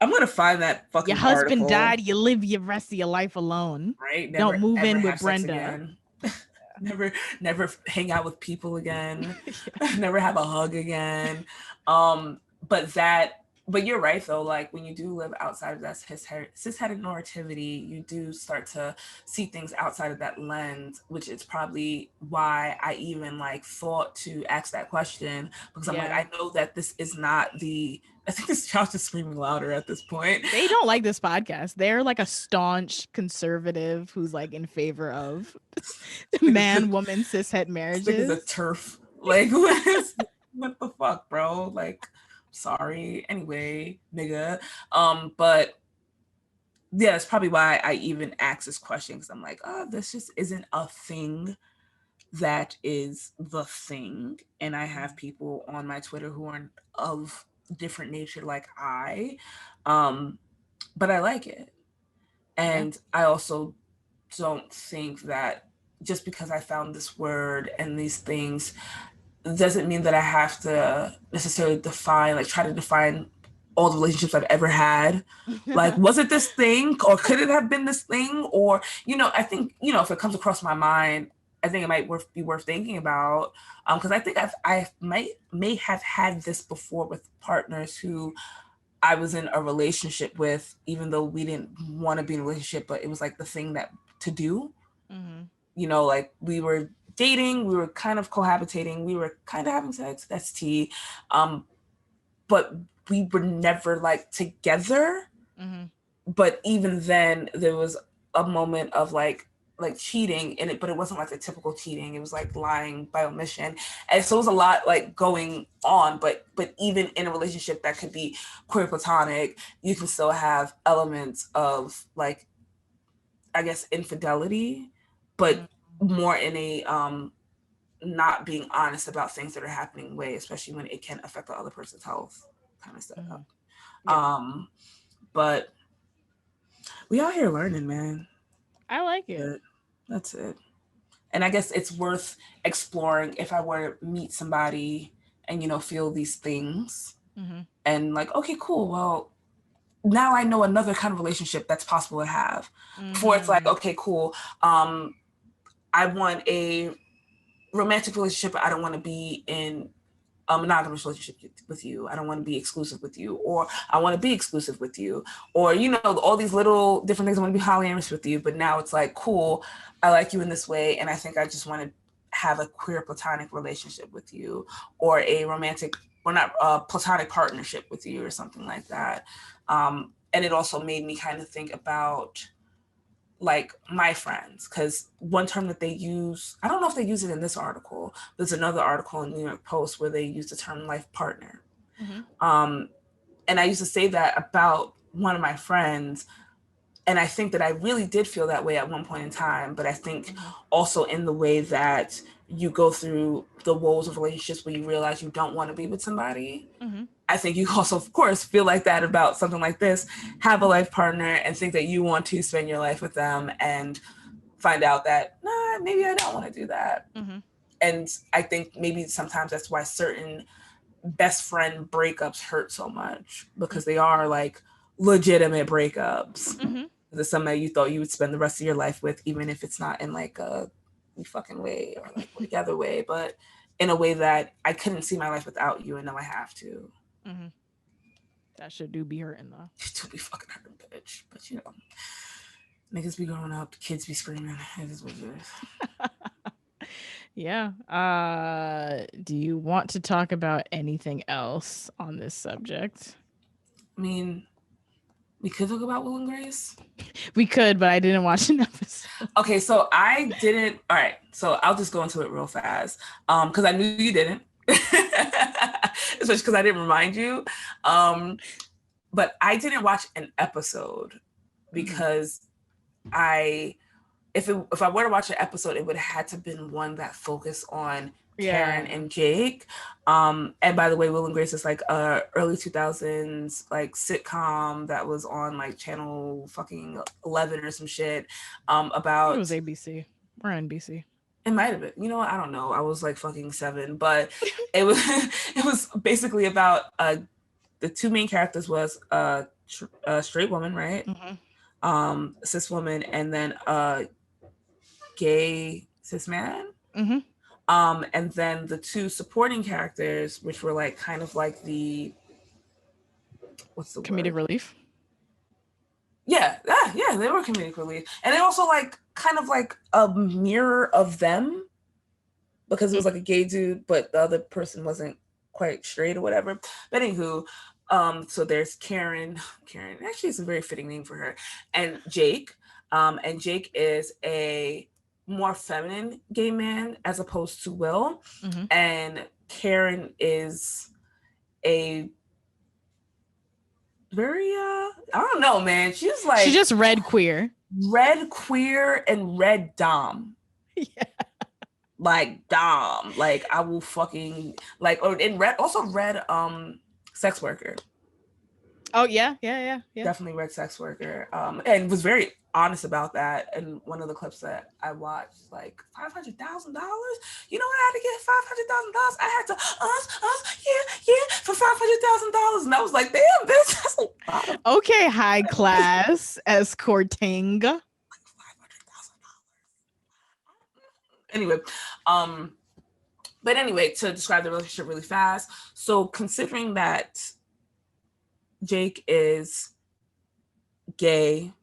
I'm gonna find that fucking Your husband article. died, you live your rest of your life alone. Right? Don't move in with Brenda. never hang out with people again. Never have a hug again. But you're right though, like when you do live outside of that cis heteronormativity, you do start to see things outside of that lens, which is probably why I even like thought to ask that question, because I'm like, I know that this is not I think this child's just screaming louder at this point. They don't like this podcast. They're like a staunch conservative who's like in favor of man-woman cishet marriages. This is a turf. Like, what the fuck, bro? Like, sorry. Anyway, nigga. But yeah, that's probably why I even asked this question, because I'm like, oh, this just isn't a thing that is the thing. And I have people on my Twitter who are of different nature like but I like it. And I also don't think that just because I found this word and these things doesn't mean that I have to necessarily try to define all the relationships I've ever had. Like, was it this thing, or could it have been this thing? Or, I think, if it comes across my mind, I think it might be worth thinking about, because I think I may have had this before with partners who I was in a relationship with, even though we didn't want to be in a relationship, but it was like the thing that to do. Like we were dating, we were kind of cohabitating, we were kind of having sex, that's tea, but we were never like together. But even then, there was a moment of like cheating in it, but it wasn't like the typical cheating. It was like lying by omission. And so it was a lot like going on, but even in a relationship that could be queer platonic, you can still have elements of like, I guess, infidelity, but more in a not being honest about things that are happening way, especially when it can affect the other person's health kind of stuff. But we out here learning, man. I like it. That's it. And I guess it's worth exploring if I were to meet somebody and, feel these things and like, okay, cool. Well, now I know another kind of relationship that's possible to have. Before it's like, okay, cool. I want a romantic relationship, but I don't want to be in a monogamous relationship with you. I don't want to be exclusive with you, or I want to be exclusive with you, or, all these little different things. I want to be polyamorous with you, but now it's like, cool, I like you in this way, and I think I just want to have a queer platonic relationship with you, or a romantic, or not platonic partnership with you, or something like that. And And it also made me kind of think about like my friends, because one term that they use, I don't know if they use it in this article, there's another article in New York Post where they use the term life partner. And I used to say that about one of my friends. And I think that I really did feel that way at one point in time. But I think also in the way that you go through the woes of relationships where you realize you don't want to be with somebody. I think you also, of course, feel like that about something like this, have a life partner and think that you want to spend your life with them and find out that, nah, maybe I don't want to do that. And I think maybe sometimes that's why certain best friend breakups hurt so much, because they are like legitimate breakups. There's somebody you thought you would spend the rest of your life with, even if it's not in like a fucking way or like together way, but in a way that I couldn't see my life without you, and now I have to. That shit do be hurting though. It do be fucking hurting, bitch. But you know, niggas be growing up, kids be screaming. It is what it is. Yeah. Do you want to talk about anything else on this subject? I mean, we could talk about Will and Grace. We could, but I didn't watch an episode. Okay, so I didn't. All right, so I'll just go into it real fast, because I knew you didn't, especially because I didn't remind you. But I didn't watch an episode because if I were to watch an episode, it would have had to been one that focused on Karen and Jake. And by the way, Will and Grace is like a early 2000s like sitcom that was on like channel fucking 11 or some shit. About it was ABC or NBC. It might have been. You know what? I don't know. I was like fucking 7, but it was basically about the two main characters was a straight woman, right? Cis woman, and then a gay cis man. And then the two supporting characters, which were like kind of like the comedic relief. Yeah, they were comedic relief, and it also like kind of like a mirror of them, because it was like a gay dude, but the other person wasn't quite straight or whatever. But anywho, so there's Karen. Actually, it's a very fitting name for her, and Jake. And Jake is a more feminine gay man as opposed to Will, and Karen is a very I don't know, man. She's just red queer and red dom. Like dom, like I will fucking like, or in red, also red sex worker. Oh yeah. Definitely red sex worker. And was very honest about that. And one of the clips that I watched, like $500,000. You know what? I had to get $500,000. I had to for $500,000, and I was like, damn, bitch, that's a lot of okay, high class escorting. $500,000. Anyway, but anyway, to describe the relationship really fast. So considering that Jake is gay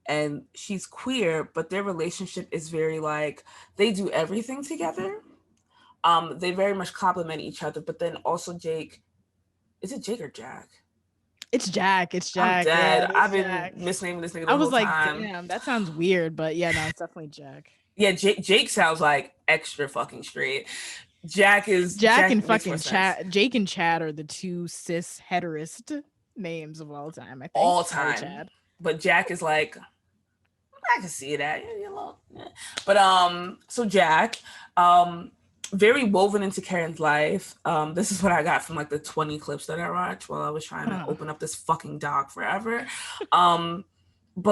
and she's queer, but their relationship is very like, they do everything together. They very much complement each other, but then also Jake, is it Jake or Jack? It's Jack. I'm dead. Yeah, I've been Jack. misnaming this nigga the I was whole like, time. damn, that sounds weird, but yeah, no, it's definitely Jack. Yeah, Jake sounds like extra fucking straight. Jack and fucking Chad. Jake and Chad are the two cis heterist names of all time. I think all time. Chad. But Jack is like, I can see that. Yeah. But so Jack, very woven into Karen's life. This is what I got from like the 20 clips that I watched while I was trying to open up this fucking doc forever. But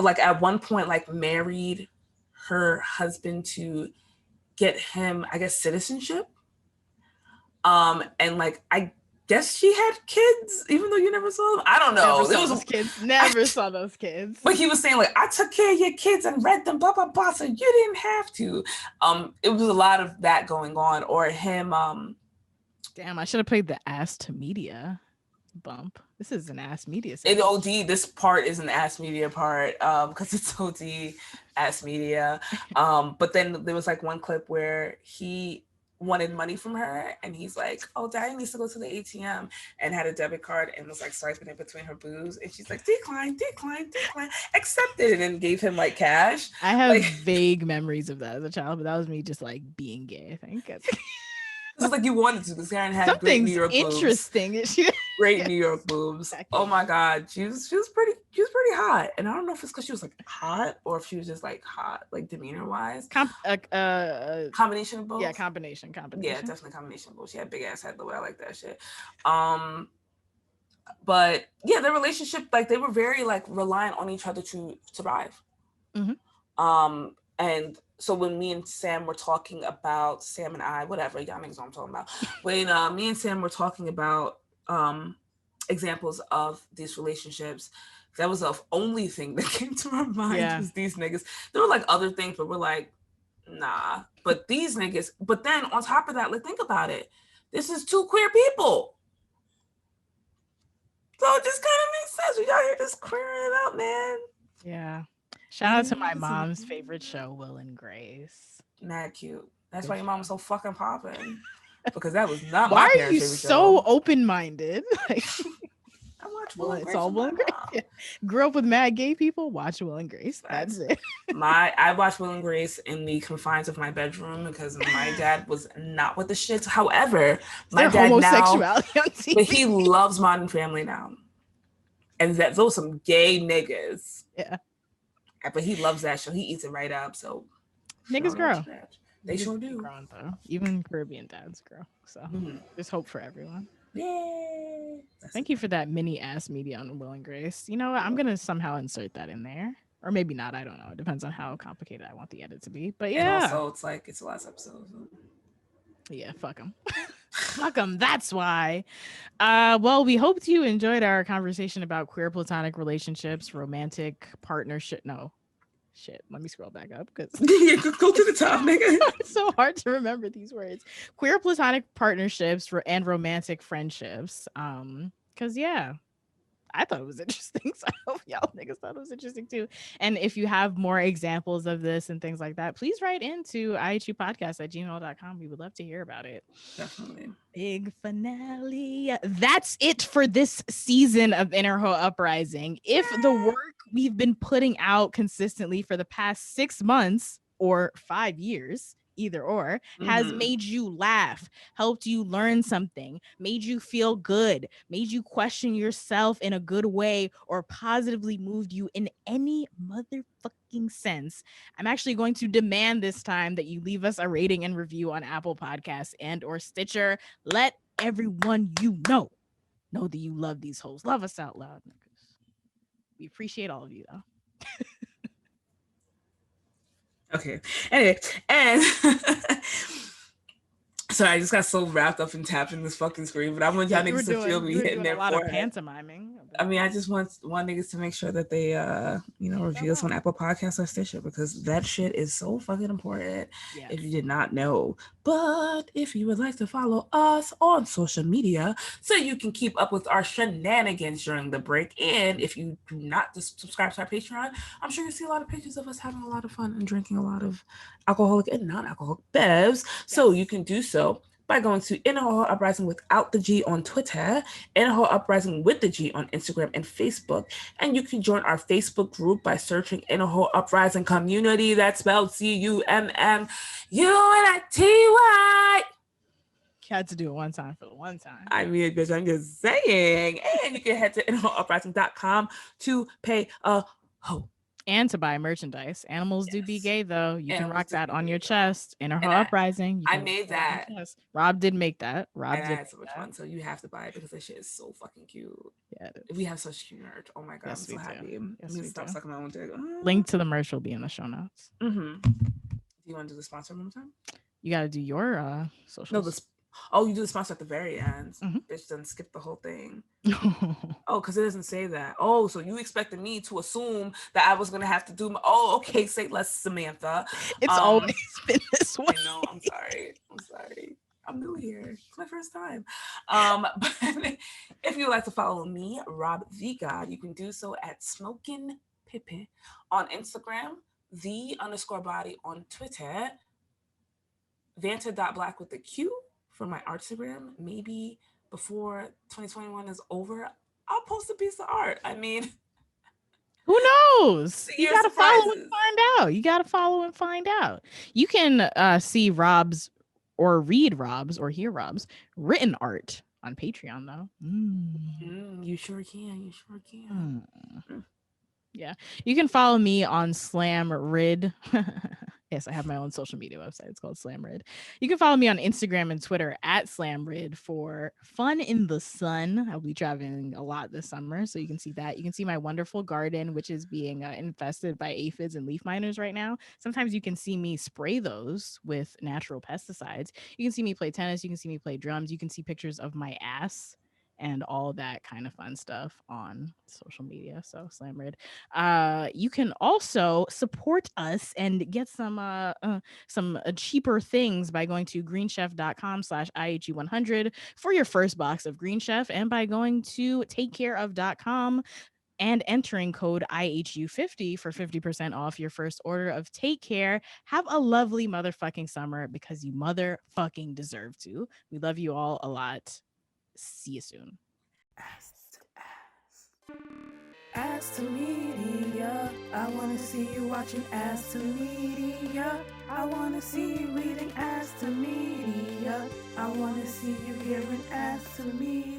like at one point, like married her husband to get him, I guess, citizenship. And like I guess she had kids, even though you never saw them. I don't know. Never saw those kids. But he was saying like, I took care of your kids and read them, blah blah blah. So you didn't have to. It was a lot of that going on, or him. Damn, I should have played the ass to media bump. This is an ass media. In OD, this part is an ass media part, because it's OD ass media. But then there was like one clip where he wanted money from her, and he's like, oh, daddy needs to go to the ATM, and had a debit card and was like swiping it between her boobs, and she's like, decline, accepted, and then gave him like cash. I have like, vague memories of that as a child, but that was me just like being gay, I think. It was like you wanted to, because Karen had great New York interesting boobs. Great New York boobs. Oh my god, she was pretty hot, and I don't know if it's because she was like hot or if she was just like hot, like demeanor wise. Combination of both. Yeah, combination. Yeah, definitely combination of both. She had big ass head though. I like that shit. But yeah, their relationship, like they were very like reliant on each other to survive. Mm-hmm. And so when me and Sam were talking about, Sam and I, whatever, y'all niggas know what I'm talking about. When me and Sam were talking about examples of these relationships, that was the only thing that came to our mind was these niggas. There were like other things, but we're like, nah. But these niggas, but then on top of that, like think about it. This is two queer people. So it just kind of makes sense. We out here just queering it up, man. Yeah. Shout out to my mom's favorite show, Will and Grace. Mad cute. That's why your mom was so fucking popping. Because that was not why my parents' are you favorite so show. Open-minded? Like, I watch Will and Grace. It's all Will and Grace. Yeah. Grew up with mad gay people. Watch Will and Grace. That's it. I watched Will and Grace in the confines of my bedroom because my dad was not with the shits. However, my dad homosexuality now, on TV. but he loves Modern Family now, and those some gay niggas. Yeah. But he loves that show. He eats it right up. So niggas grow. They sure do. Growing, though. Even Caribbean dads grow. So there's hope for everyone. Yeah. Thank you for that mini ass media on Will and Grace. You know what? I'm gonna somehow insert that in there. Or maybe not. I don't know. It depends on how complicated I want the edit to be. But yeah. And also, it's like it's the last episode. So. Yeah, fuck them. Fuck them. That's why. Well, we hoped you enjoyed our conversation about queer platonic relationships, romantic partnership. No. Shit, let me scroll back up because go to the top, nigga. It's so hard to remember these words. Queer platonic partnerships and romantic friendships. Because yeah, I thought it was interesting. So I hope y'all niggas thought it was interesting too. And if you have more examples of this and things like that, please write into ihupodcast@gmail.com. We would love to hear about it. Definitely. Big finale. That's it for this season of Inner Ho Uprising. If the work we've been putting out consistently for the past 6 months or 5 years, either or, has made you laugh, helped you learn something, made you feel good, made you question yourself in a good way, or positively moved you in any motherfucking sense, I'm actually going to demand this time that you leave us a rating and review on Apple Podcasts and or Stitcher. Let everyone you know that you love these hoes. Love us out loud. We appreciate all of you, though. Okay. Anyway, and sorry, I just got so wrapped up and tapped in this fucking screen, but I want y'all niggas to feel me hitting their forehead. A lot of pantomiming. I mean, I just want niggas to make sure that they, review us on Apple Podcasts or Stitcher, because that shit is so fucking important. Yes. If you did not know. But if you would like to follow us on social media so you can keep up with our shenanigans during the break, and if you do not subscribe to our Patreon, I'm sure you see a lot of pictures of us having a lot of fun and drinking a lot of alcoholic and non-alcoholic bevs. Yes. So you can do so by going to Inner Ho Uprising without the G on Twitter, Inner Ho Uprising with the G on Instagram and Facebook. And you can join our Facebook group by searching Inner Ho Uprising Community. That's spelled CUMMUNITY. Had to do it one time for the one time. I mean, bitch, I'm just saying. And you can head to InnerHoUprising.com to pay a hoe. And to buy merchandise. Animals do be gay, though. You can rock that on your chest. Inner Ho Uprising. I made that. Rob did make that. I had so much fun, so you have to buy it because that shit is so fucking cute. Yeah, we have such cute merch. Oh my god, yes, I'm so happy. Yes, I'm stop sucking my own dick. Link to the merch will be in the show notes. Do you want to do the sponsor one more time? You got to do your social. No, you do the sponsor at the very end. Bitch, then skip the whole thing. Oh, because it doesn't say that. Oh, so you expected me to assume that I was gonna have to do okay, say less, Samantha. It's always been this way. I know. I'm sorry. I'm new here. It's my first time. But if you'd like to follow me, Rob the God, you can do so at Smokin' Pippin on Instagram, the_body on Twitter. Vanta.black with the Q for my Artstagram. Maybe before 2021 is over, I'll post a piece of art. I mean, who knows? You your gotta follow and surprises. find out. You gotta follow and find out. You can see Rob's or read Rob's or hear Rob's written art on Patreon though. You sure can. You sure can. Yeah. You can follow me on SlamRid. Yes, I have my own social media website. It's called SlamRid. You can follow me on Instagram and Twitter at SlamRid for fun in the sun. I'll be traveling a lot this summer, so you can see that. You can see my wonderful garden, which is being infested by aphids and leaf miners right now. Sometimes you can see me spray those with natural pesticides. You can see me play tennis. You can see me play drums. You can see pictures of my ass and all that kind of fun stuff on social media. So SlamRid. You can also support us and get some cheaper things by going to greenchef.com/IHU100 for your first box of Green Chef, and by going to takecareof.com and entering code IHU50 for 50% off your first order of Take Care. Have a lovely motherfucking summer because you motherfucking deserve to. We love you all a lot. See you soon. Ass to media, I wanna see you watching Ass to media. I wanna see you reading Ass to media. I wanna see you hearing Ass to media.